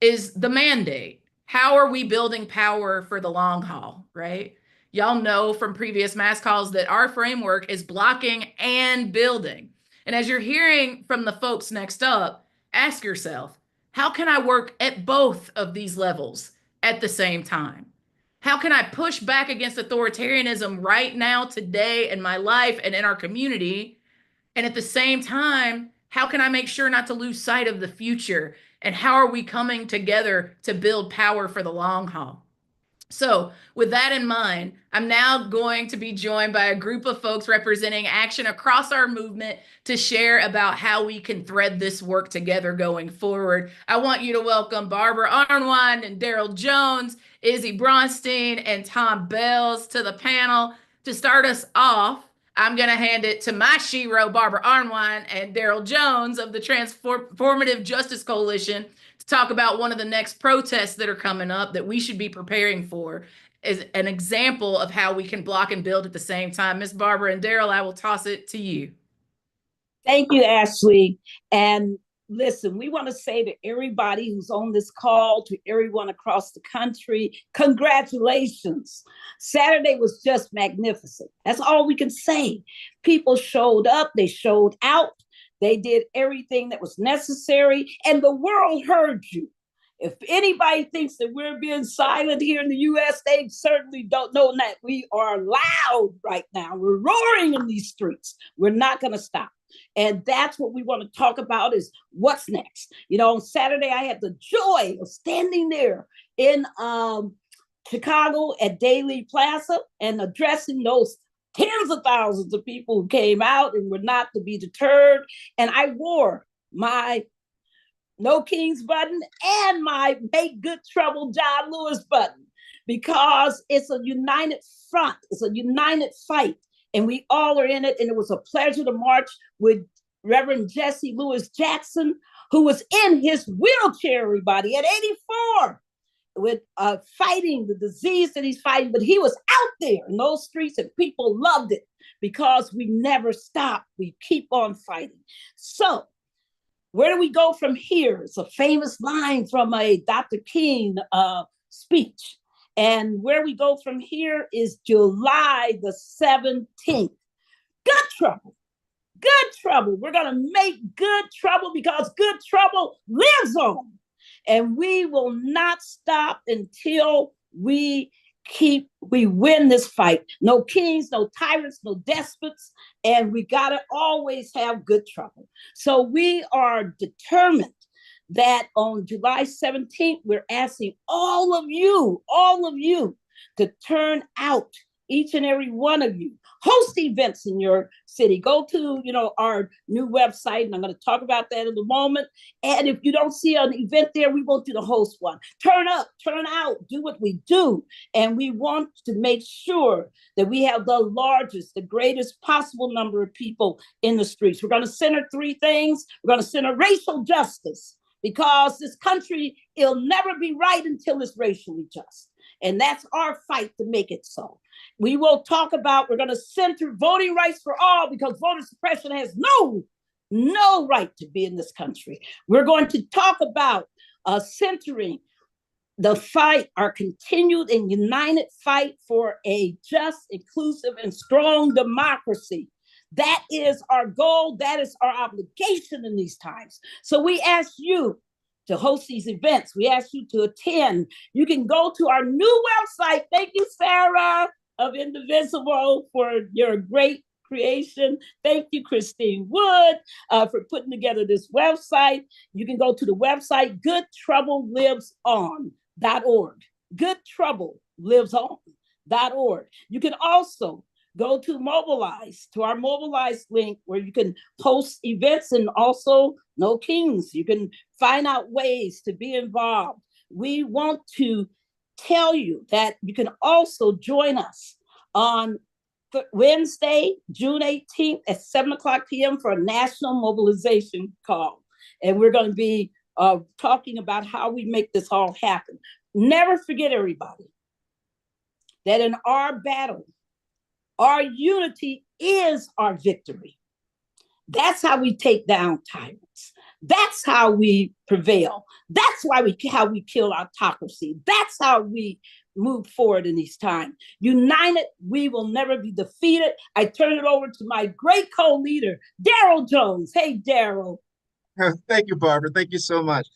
is the mandate. How are we building power for the long haul, right? Y'all know from previous mass calls that our framework is blocking and building. And as you're hearing from the folks next up, ask yourself, how can I work at both of these levels at the same time? How can I push back against authoritarianism right now, today, in my life and in our community? And at the same time, how can I make sure not to lose sight of the future? And how are we coming together to build power for the long haul? So with that in mind, I'm now going to be joined by a group of folks representing action across our movement to share about how we can thread this work together going forward. I want you to welcome Barbara Arnwine and Daryl Jones, Izzy Bronstein, and Tom Bells to the panel. To start us off, I'm going to hand it to my shero, Barbara Arnwine, and Daryl Jones of the Transformative Justice Coalition to talk about one of the next protests that are coming up that we should be preparing for as an example of how we can block and build at the same time. Miss Barbara and Daryl, I will toss it to you. Thank you, Ashley. And listen, we want to say to everybody who's on this call, to everyone across the country, congratulations. Saturday was just magnificent. That's all we can say. People showed up, they showed out, they did everything that was necessary, and the world heard you. If anybody thinks that we're being silent here in the US, they certainly don't know that we are loud right now. We're roaring in these streets. We're not going to stop. And that's what we want to talk about is what's next. You know, on Saturday, I had the joy of standing there in Chicago at Daley Plaza and addressing those tens of thousands of people who came out and were not to be deterred. And I wore my No Kings button and my Make Good Trouble John Lewis button because it's a united front. It's a united fight. And we all are in it. And it was a pleasure to march with Reverend Jesse Lewis Jackson, who was in his wheelchair, everybody, at 84, with fighting the disease that he's fighting. But he was out there in those streets and people loved it because we never stop. We keep on fighting. So where do we go from here? It's a famous line from a Dr. King speech. And where we go from here is July the 17th. Good trouble. Good trouble. We're going to make good trouble because good trouble lives on. And we will not stop until we win this fight. No kings, no tyrants, no despots. And we got to always have good trouble. So we are determined that on July 17th, we're asking all of you to turn out, each and every one of you. Host events in your city. Go to, our new website, and I'm going to talk about that in a moment. And if you don't see an event there, we want you to host one. Turn up, turn out, do what we do. And we want to make sure that we have the largest, the greatest possible number of people in the streets. We're going to center three things. We're going to center racial justice, because this country, it'll never be right until it's racially just. And that's our fight to make it so. We will talk about, we're going to center voting rights for all, because voter suppression has no right to be in this country. We're going to talk about centering the fight, our continued and united fight for a just, inclusive, and strong democracy. That is our goal. That is our obligation in these times. So we ask you to host these events. We ask you to attend. You can go to our new website. Thank you, Sarah of Indivisible, for your great creation. Thank you, Christine Wood, for putting together this website. You can go to the website, goodtroubleliveson.org. goodtroubleliveson.org. You can also go to Mobilize, to our Mobilize link, where you can host events, and also No Kings. You can find out ways to be involved. We want to tell you that you can also join us on Wednesday, June 18th at 7 o'clock p.m. for a national mobilization call. And we're going to be talking about how we make this all happen. Never forget, everybody, that in our battle, our unity is our victory. That's how we take down tyrants. That's how we prevail. That's how we kill autocracy. That's how we move forward in these times. United, we will never be defeated. I turn it over to my great co-leader, Daryl Jones. Hey, Daryl. Thank you, Barbara. Thank you so much.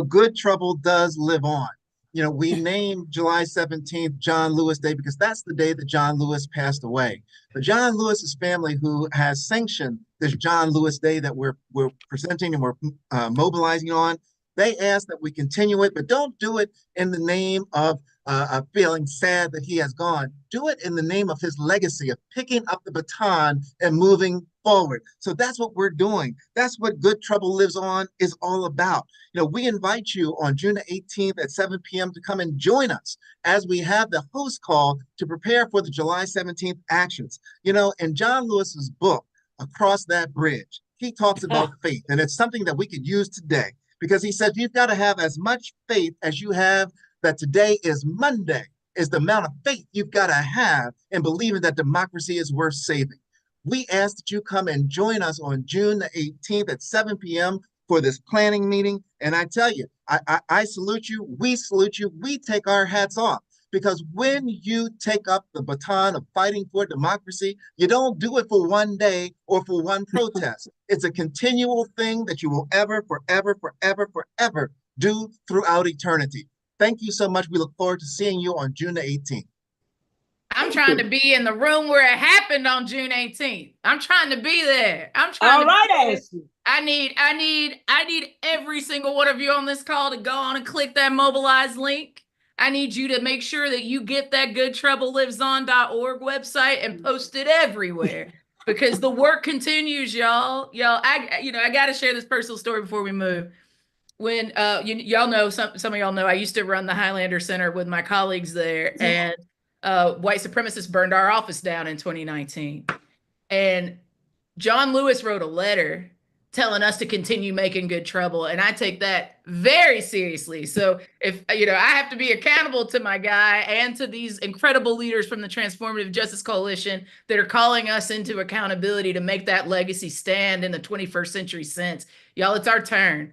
Good trouble does live on. We named July 17th John Lewis Day because that's the day that John Lewis passed away. But John Lewis's family, who has sanctioned this John Lewis Day that we're presenting and we're mobilizing on, they asked that we continue it, but don't do it in the name of feeling sad that he has gone. Do it in the name of his legacy of picking up the baton and moving forward. So that's what we're doing. That's what Good Trouble Lives On is all about. We invite you on June 18th at 7 p.m. to come and join us as we have the host call to prepare for the July 17th actions. In John Lewis's book, Across That Bridge, he talks about faith, and it's something that we could use today because he said you've got to have as much faith as you have that today is Monday, is the amount of faith you've got to have in believing that democracy is worth saving. We ask that you come and join us on June the 18th at 7 p.m. for this planning meeting. And I tell you, I salute you. We salute you. We take our hats off because when you take up the baton of fighting for democracy, you don't do it for one day or for one protest. It's a continual thing that you will ever, forever, forever, forever do throughout eternity. Thank you so much. We look forward to seeing you on June the 18th. I'm trying to be in the room where it happened on June 18th. I'm trying to be there. I'm trying All to right, Ashley. I need every single one of you on this call to go on and click that mobilize link. I need you to make sure that you get that goodtroubleliveson.org website and post it everywhere because the work continues, y'all. I got to share this personal story before we move. When y'all know, some of y'all know, I used to run the Highlander Center with my colleagues there, and white supremacists burned our office down in 2019. And John Lewis wrote a letter telling us to continue making good trouble. And I take that very seriously. So if, I have to be accountable to my guy and to these incredible leaders from the Transformative Justice Coalition that are calling us into accountability to make that legacy stand in the 21st century sense. Y'all, it's our turn.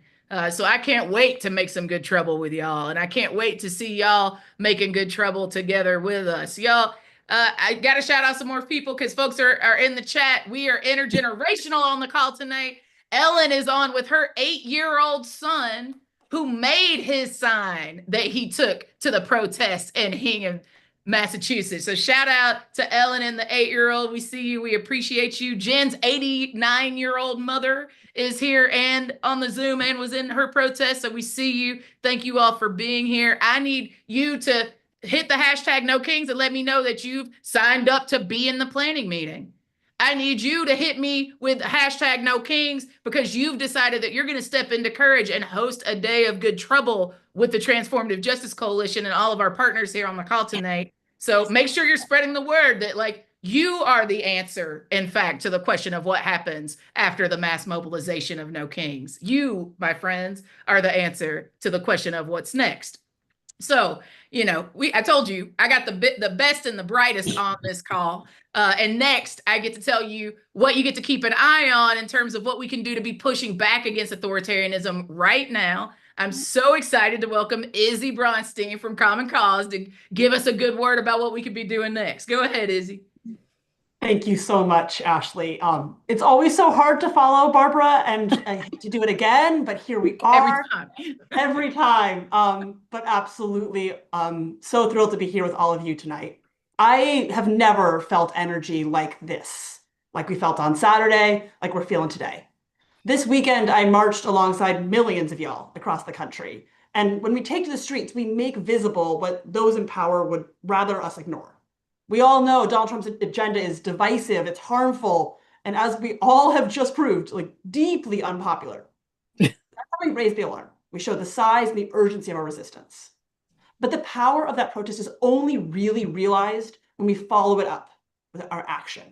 So I can't wait to make some good trouble with y'all. And I can't wait to see y'all making good trouble together with us. Y'all, I got to shout out some more people because folks are in the chat. We are intergenerational on the call tonight. Ellen is on with her 8-year-old son who made his sign that he took to the protest in Hingham, Massachusetts. So shout out to Ellen and the 8-year-old. We see you. We appreciate you. Jen's 89-year-old mother is here and on the Zoom and was in her protest. So we see you. Thank you all for being here. I need you to hit the hashtag No Kings and let me know that you've signed up to be in the planning meeting. I need you to hit me with hashtag No Kings because you've decided that you're going to step into courage and host a day of good trouble with the Transformative Justice Coalition and all of our partners here on the call tonight. So make sure you're spreading the word that you are the answer, in fact, to the question of what happens after the mass mobilization of No Kings. You, my friends, are the answer to the question of what's next. So, I told you, I got the best and the brightest on this call. And next, I get to tell you what you get to keep an eye on in terms of what we can do to be pushing back against authoritarianism right now. I'm so excited to welcome Izzy Bronstein from Common Cause to give us a good word about what we could be doing next. Go ahead, Izzy. Thank you so much, Ashley. It's always so hard to follow Barbara, and I hate to do it again, but here we are. Every time. But absolutely, so thrilled to be here with all of you tonight. I have never felt energy like this, like we felt on Saturday, like we're feeling today. This weekend, I marched alongside millions of y'all across the country. And when we take to the streets, we make visible what those in power would rather us ignore. We all know Donald Trump's agenda is divisive, it's harmful, and as we all have just proved, deeply unpopular. That's how we raise the alarm. We show the size and the urgency of our resistance. But the power of that protest is only really realized when we follow it up with our action.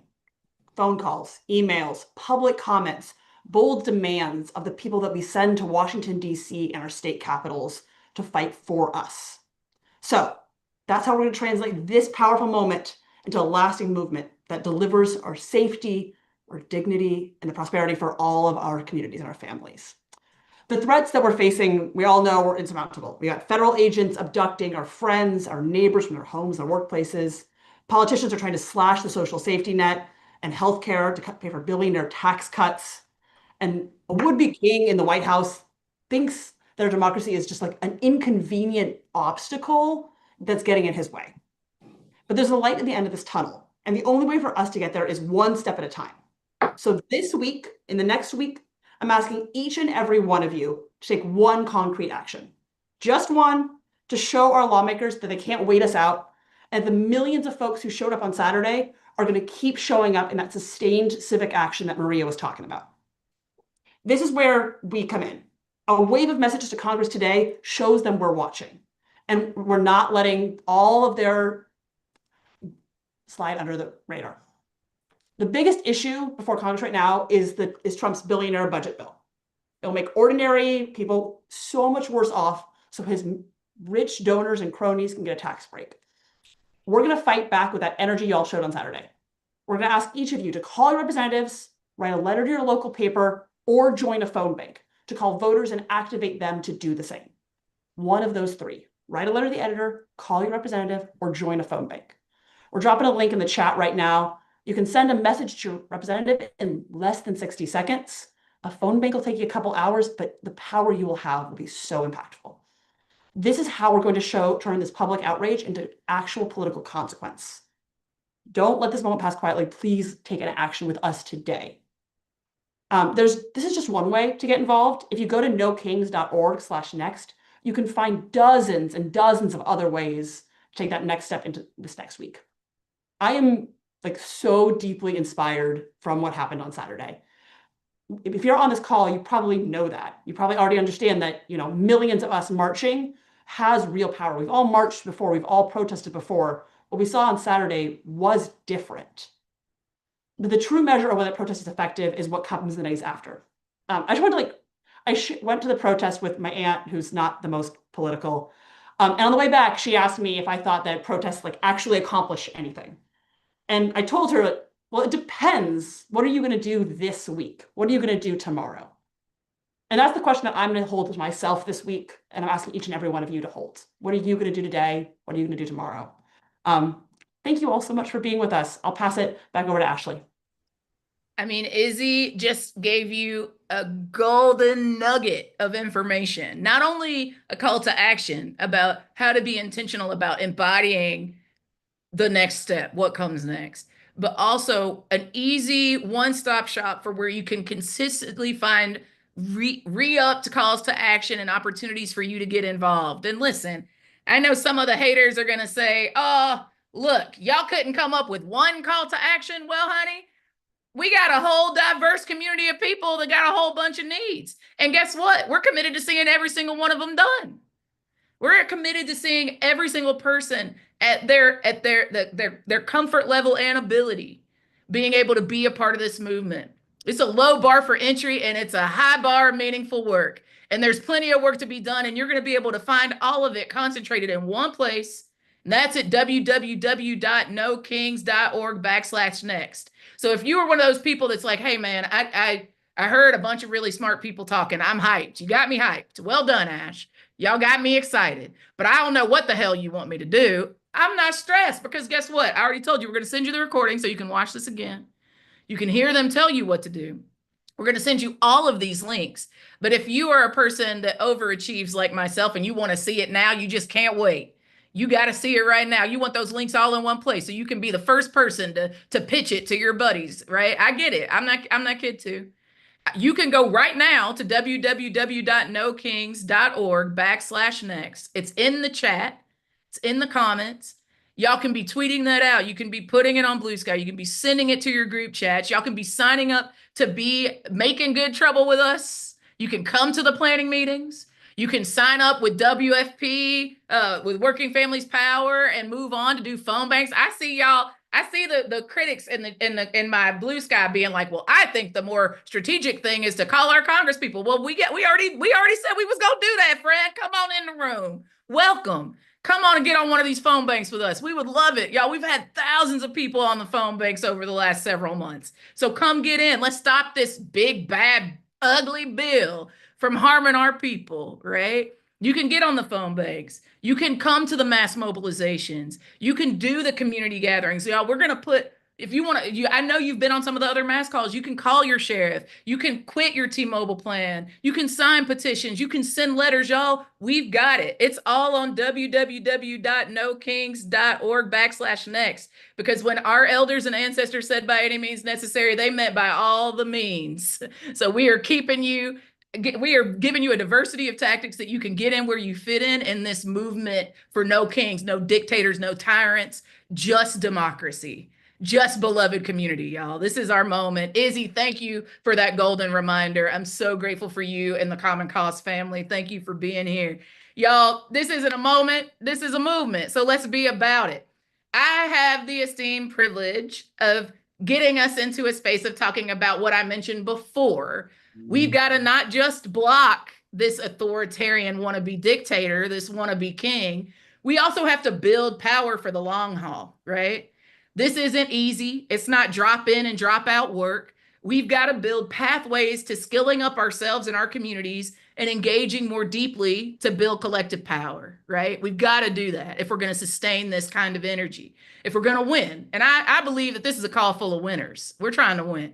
Phone calls, emails, public comments, bold demands of the people that we send to Washington, D.C. and our state capitals to fight for us. So that's how we're going to translate this powerful moment into a lasting movement that delivers our safety, our dignity, and the prosperity for all of our communities and our families. The threats that we're facing, we all know, are insurmountable. We got federal agents abducting our friends, our neighbors from their homes, their workplaces. Politicians are trying to slash the social safety net and healthcare to pay for billionaire tax cuts. And a would-be king in the White House thinks that our democracy is just like an inconvenient obstacle that's getting in his way. But there's a light at the end of this tunnel. And the only way for us to get there is one step at a time. So this week, in the next week, I'm asking each and every one of you to take one concrete action, just one, to show our lawmakers that they can't wait us out. And the millions of folks who showed up on Saturday are going to keep showing up in that sustained civic action that Maria was talking about. This is where we come in. A wave of messages to Congress today shows them we're watching. And we're not letting all of their slide under the radar. The biggest issue before Congress right now is Trump's billionaire budget bill. It'll make ordinary people so much worse off so his rich donors and cronies can get a tax break. We're going to fight back with that energy y'all showed on Saturday. We're going to ask each of you to call your representatives, write a letter to your local paper, or join a phone bank to call voters and activate them to do the same. One of those three. Write a letter to the editor, call your representative, or join a phone bank. We're dropping a link in the chat right now. You can send a message to your representative in less than 60 seconds. A phone bank will take you a couple hours, but the power you will have will be so impactful. This is how we're going to turn this public outrage into actual political consequence. Don't let this moment pass quietly. Please take an action with us today. This is just one way to get involved. If you go to nokings.org/next, you can find dozens and dozens of other ways to take that next step into this next week. I am so deeply inspired from what happened on Saturday. If you're on this call, you probably know that. You probably already understand that, millions of us marching has real power. We've all marched before. We've all protested before. What we saw on Saturday was different. But the true measure of whether that protest is effective is what comes the days after. I went to the protest with my aunt, who's not the most political. And on the way back, she asked me if I thought that protests actually accomplish anything. And I told her, well, it depends. What are you going to do this week? What are you going to do tomorrow? And that's the question that I'm going to hold to myself this week. And I'm asking each and every one of you to hold. What are you going to do today? What are you going to do tomorrow? Thank you all so much for being with us. I'll pass it back over to Ashley. I mean, Izzy just gave you a golden nugget of information, not only a call to action about how to be intentional about embodying the next step, what comes next, but also an easy one-stop shop for where you can consistently find re-upped calls to action and opportunities for you to get involved. And listen, I know some of the haters are going to say, oh, look, y'all couldn't come up with one call to action. Well, honey, we got a whole diverse community of people that got a whole bunch of needs. And guess what? We're committed to seeing every single one of them done. We're committed to seeing every single person at their comfort level and ability being able to be a part of this movement. It's a low bar for entry and it's a high bar of meaningful work. And there's plenty of work to be done, and you're going to be able to find all of it concentrated in one place. And that's at www.nokings.org/next. So if you were one of those people that's like, hey man, I heard a bunch of really smart people talking. I'm hyped. You got me hyped. Well done, Ash. Y'all got me excited, but I don't know what the hell you want me to do. I'm not stressed because guess what? I already told you we're going to send you the recording so you can watch this again. You can hear them tell you what to do. We're going to send you all of these links. But if you are a person that overachieves like myself and you want to see it now, you just can't wait. You got to see it right now. You want those links all in one place so you can be the first person to pitch it to your buddies, right? I get it. I'm that kid too. You can go right now to www.nokings.org/next. It's in the chat. It's in the comments. Y'all can be tweeting that out. You can be putting it on Blue Sky. You can be sending it to your group chats. Y'all can be signing up to be making good trouble with us. You can come to the planning meetings. You can sign up with WFP, with Working Families Power, and move on to do phone banks. I see y'all. I see the critics in my blue sky being like, well, I think the more strategic thing is to call our Congress people. Well, we already said we was gonna do that, friend. Come on in the room. Welcome. Come on and get on one of these phone banks with us. We would love it. Y'all, we've had thousands of people on the phone banks over the last several months. So come get in. Let's stop this big, bad, ugly bill from harming our people, right? You can get on the phone banks. You can come to the mass mobilizations. You can do the community gatherings. Y'all, we're going to put, if you want to, I know you've been on some of the other mass calls. You can call your sheriff. You can quit your T-Mobile plan. You can sign petitions. You can send letters, y'all. We've got it. It's all on www.nokings.org/next. Because when our elders and ancestors said by any means necessary, they meant by all the means. So we are giving you a diversity of tactics that you can get in where you fit in this movement for no kings, no dictators, no tyrants, just democracy. Just beloved community, y'all. This is our moment. Izzy, thank you for that golden reminder. I'm so grateful for you and the Common Cause family. Thank you for being here. Y'all, this isn't a moment. This is a movement. So let's be about it. I have the esteemed privilege of getting us into a space of talking about what I mentioned before. We've got to not just block this authoritarian wannabe dictator, this wannabe king. We also have to build power for the long haul, right? This isn't easy. It's not drop in and drop out work. We've got to build pathways to skilling up ourselves and our communities and engaging more deeply to build collective power, right? We've got to do that if we're going to sustain this kind of energy, if we're going to win. And I believe that this is a call full of winners. We're trying to win.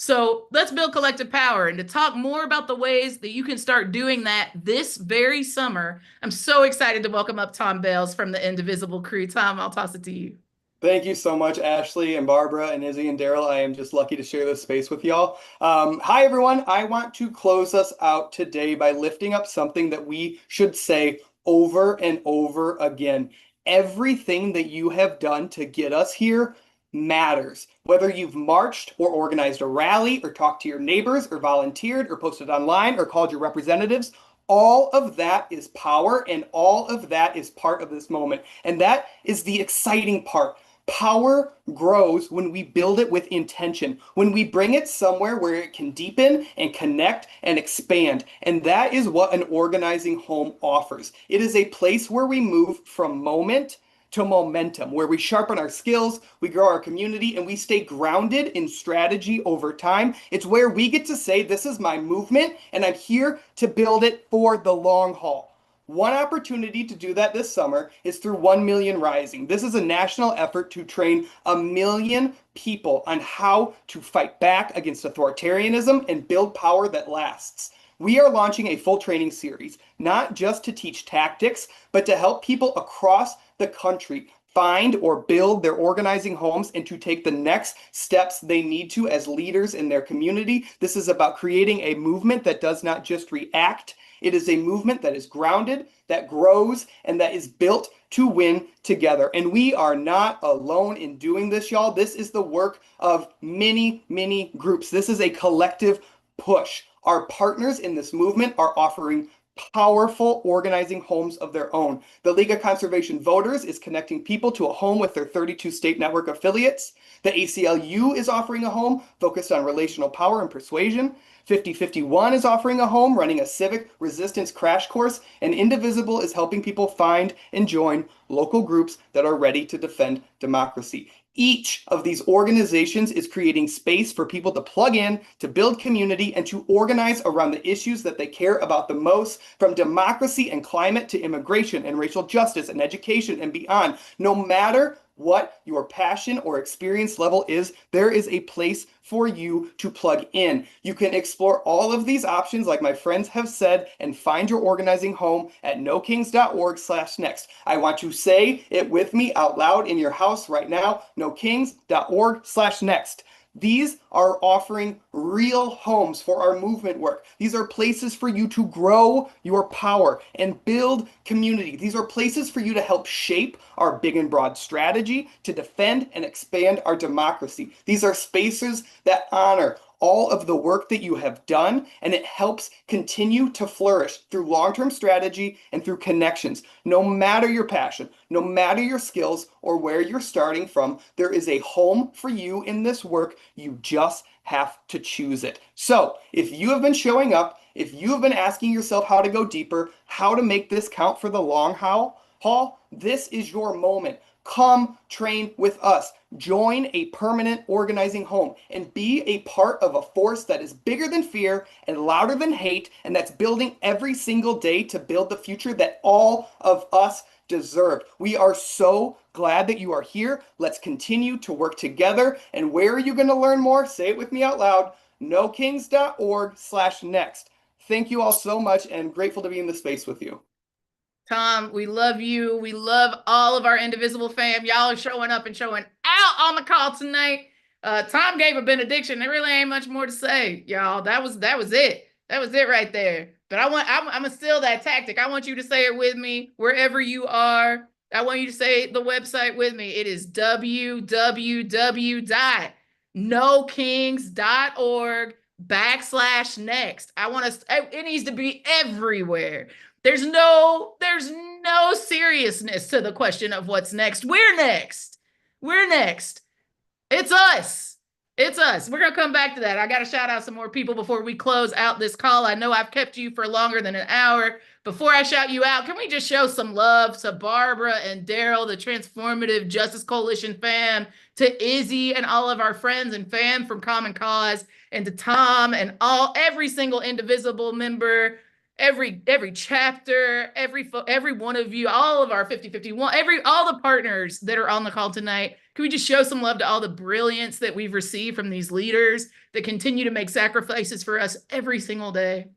So let's build collective power. And to talk more about the ways that you can start doing that this very summer, I'm so excited to welcome up Tom Bales from the Indivisible crew. Tom, I'll toss it to you. Thank you so much, Ashley and Barbara and Izzy and Daryl. I am just lucky to share this space with y'all. Hi, everyone. I want to close us out today by lifting up something that we should say over and over again. Everything that you have done to get us here matters. Whether you've marched or organized a rally or talked to your neighbors or volunteered or posted online or called your representatives, all of that is power and all of that is part of this moment. And that is the exciting part. Power grows when we build it with intention, when we bring it somewhere where it can deepen and connect and expand. And that is what an organizing home offers. It is a place where we move from moment to momentum, where we sharpen our skills, we grow our community, and we stay grounded in strategy over time. It's where we get to say, this is my movement, and I'm here to build it for the long haul. One opportunity to do that this summer is through 1 Million Rising. This is a national effort to train 1 million people on how to fight back against authoritarianism and build power that lasts. We are launching a full training series, not just to teach tactics, but to help people across the country find or build their organizing homes and to take the next steps they need to as leaders in their community. This is about creating a movement that does not just react. It is a movement that is grounded, that grows, and that is built to win together. And we are not alone in doing this, y'all. This is the work of many, many groups. This is a collective push. Our partners in this movement are offering powerful organizing homes of their own. The League of Conservation Voters is connecting people to a home with their 32 state network affiliates. The ACLU is offering a home focused on relational power and persuasion. 5051 is offering a home running a civic resistance crash course, and Indivisible is helping people find and join local groups that are ready to defend democracy. Each of these organizations is creating space for people to plug in, to build community, and to organize around the issues that they care about the most, from democracy and climate to immigration and racial justice and education and beyond. No matter what your passion or experience level is, there is a place for you to plug in. You can explore all of these options, like my friends have said, and find your organizing home at nokings.org/next. I want you to say it with me out loud in your house right now, nokings.org/next. These are offering real homes for our movement work. These are places for you to grow your power and build community. These are places for you to help shape our big and broad strategy to defend and expand our democracy. These are spaces that honor all of the work that you have done, and it helps continue to flourish through long-term strategy and through connections. No matter your passion, no matter your skills or where you're starting from, there is a home for you in this work. You just have to choose it. So if you have been showing up, if you have been asking yourself how to go deeper, how to make this count for the long haul, this is your moment. Come train with us. Join a permanent organizing home and be a part of a force that is bigger than fear and louder than hate, and that's building every single day to build the future that all of us deserve. We are so glad that you are here. Let's continue to work together. And where are you going to learn more? Say it with me out loud. nokings.org/next. Thank you all so much, and grateful to be in this space with you. Tom, we love you. We love all of our Indivisible fam. Y'all are showing up and showing out on the call tonight. Tom gave a benediction. There really ain't much more to say, y'all. That was it. That was it right there. But I'm gonna steal that tactic. I want you to say it with me wherever you are. I want you to say the website with me. It is www.nokings.org/next. I want us, it needs to be everywhere. There's no seriousness to the question of what's next. We're next. We're next. It's us. It's us. We're going to come back to that. I got to shout out some more people before we close out this call. I know I've kept you for longer than an hour. Before I shout you out, can we just show some love to Barbara and Daryl, the Transformative Justice Coalition fam, to Izzy and all of our friends and fam from Common Cause, and to Tom and every single Indivisible member, every chapter, every one of you, all of our 5051, all the partners that are on the call tonight. Can we just show some love to all the brilliance that we've received from these leaders that continue to make sacrifices for us every single day?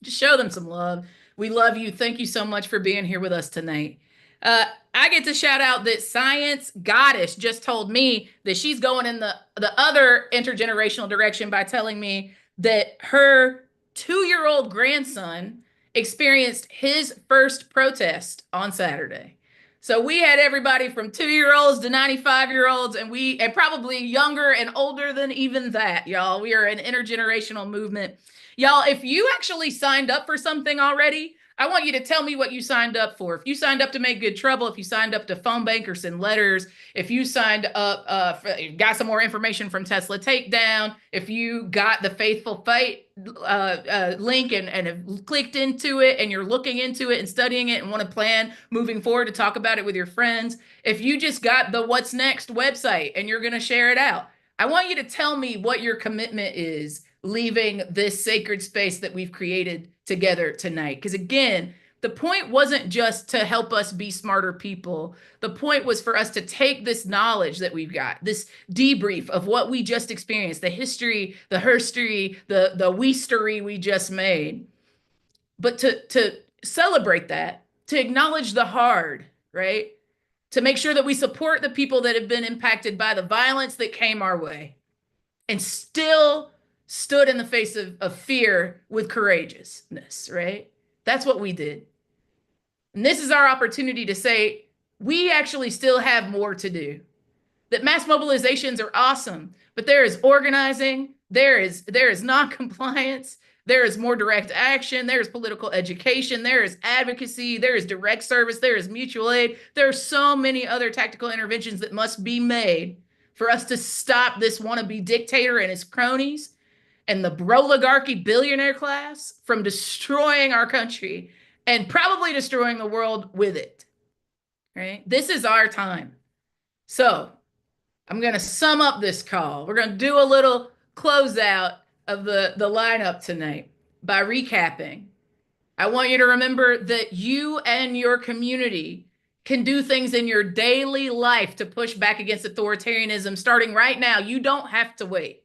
Just show them some love. We love you. Thank you so much for being here with us tonight. I get to shout out that Science Goddess just told me that she's going in the other intergenerational direction by telling me that her 2-year-old grandson experienced his first protest on Saturday. So we had everybody from 2-year-olds to 95-year-olds, and probably younger and older than even that, y'all. We are an intergenerational movement. Y'all, if you actually signed up for something already, I want you to tell me what you signed up for. If you signed up to make good trouble, if you signed up to phone bank or send letters, if you signed up, got some more information from Tesla Takedown, if you got the Faithful Fight link and have clicked into it and you're looking into it and studying it and want to plan moving forward to talk about it with your friends, if you just got the What's Next website and you're going to share it out, I want you to tell me what your commitment is leaving this sacred space that we've created together tonight. Because again, the point wasn't just to help us be smarter people. The point was for us to take this knowledge that we've got, this debrief of what we just experienced, the history, the herstory, the weastery we just made, but to celebrate that, to acknowledge the hard, right? To make sure that we support the people that have been impacted by the violence that came our way and still stood in the face of fear with courageousness, right? That's what we did. And this is our opportunity to say, we actually still have more to do. That mass mobilizations are awesome, but there is organizing, there is non-compliance, there is more direct action, there is political education, there is advocacy, there is direct service, there is mutual aid. There are so many other tactical interventions that must be made for us to stop this wannabe dictator and his cronies and the oligarchy billionaire class from destroying our country and probably destroying the world with it, right? This is our time. So I'm going to sum up this call. We're going to do a little closeout of the lineup tonight by recapping. I want you to remember that you and your community can do things in your daily life to push back against authoritarianism starting right now. You don't have to wait.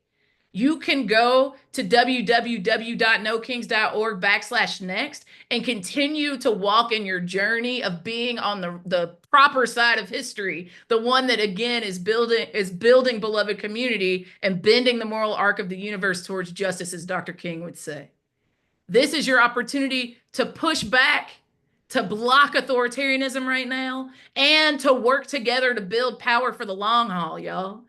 You can go to www.nokings.org/next and continue to walk in your journey of being on the proper side of history, the one that again is building beloved community and bending the moral arc of the universe towards justice, as Dr. King would say. This is your opportunity to push back, to block authoritarianism right now, and to work together to build power for the long haul, y'all.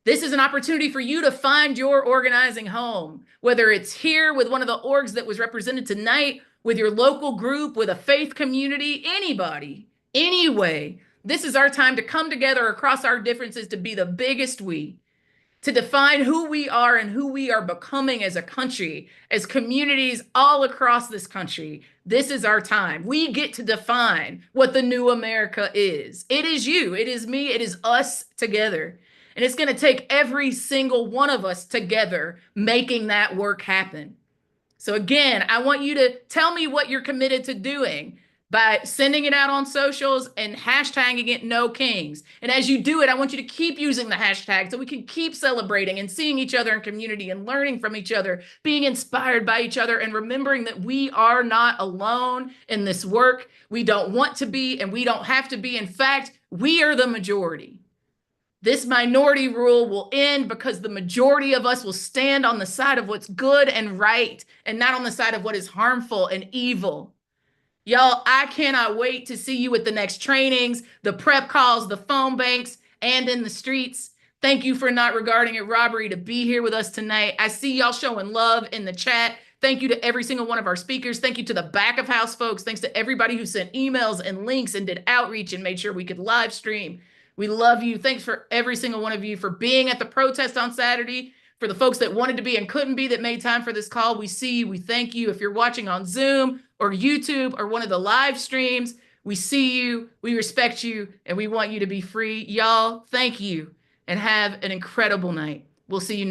This is an opportunity for you to find your organizing home, whether it's here with one of the orgs that was represented tonight, with your local group, with a faith community, anybody, anyway. This is our time to come together across our differences to be the biggest we, to define who we are and who we are becoming as a country, as communities all across this country. This is our time. We get to define what the new America is. It is you, it is me, it is us together. And it's going to take every single one of us together making that work happen. So again, I want you to tell me what you're committed to doing by sending it out on socials and hashtagging it No Kings. And as you do it, I want you to keep using the hashtag so we can keep celebrating and seeing each other in community and learning from each other, being inspired by each other, and remembering that we are not alone in this work. We don't want to be, and we don't have to be. In fact, we are the majority. This minority rule will end because the majority of us will stand on the side of what's good and right, and not on the side of what is harmful and evil. Y'all, I cannot wait to see you at the next trainings, the prep calls, the phone banks, and in the streets. Thank you for not regarding it robbery to be here with us tonight. I see y'all showing love in the chat. Thank you to every single one of our speakers. Thank you to the back of house folks. Thanks to everybody who sent emails and links and did outreach and made sure we could live stream. We love you. Thanks for every single one of you for being at the protest on Saturday. For the folks that wanted to be and couldn't be that made time for this call, we see you. We thank you. If you're watching on Zoom or YouTube or one of the live streams, we see you, we respect you, and we want you to be free. Y'all, thank you, and have an incredible night. We'll see you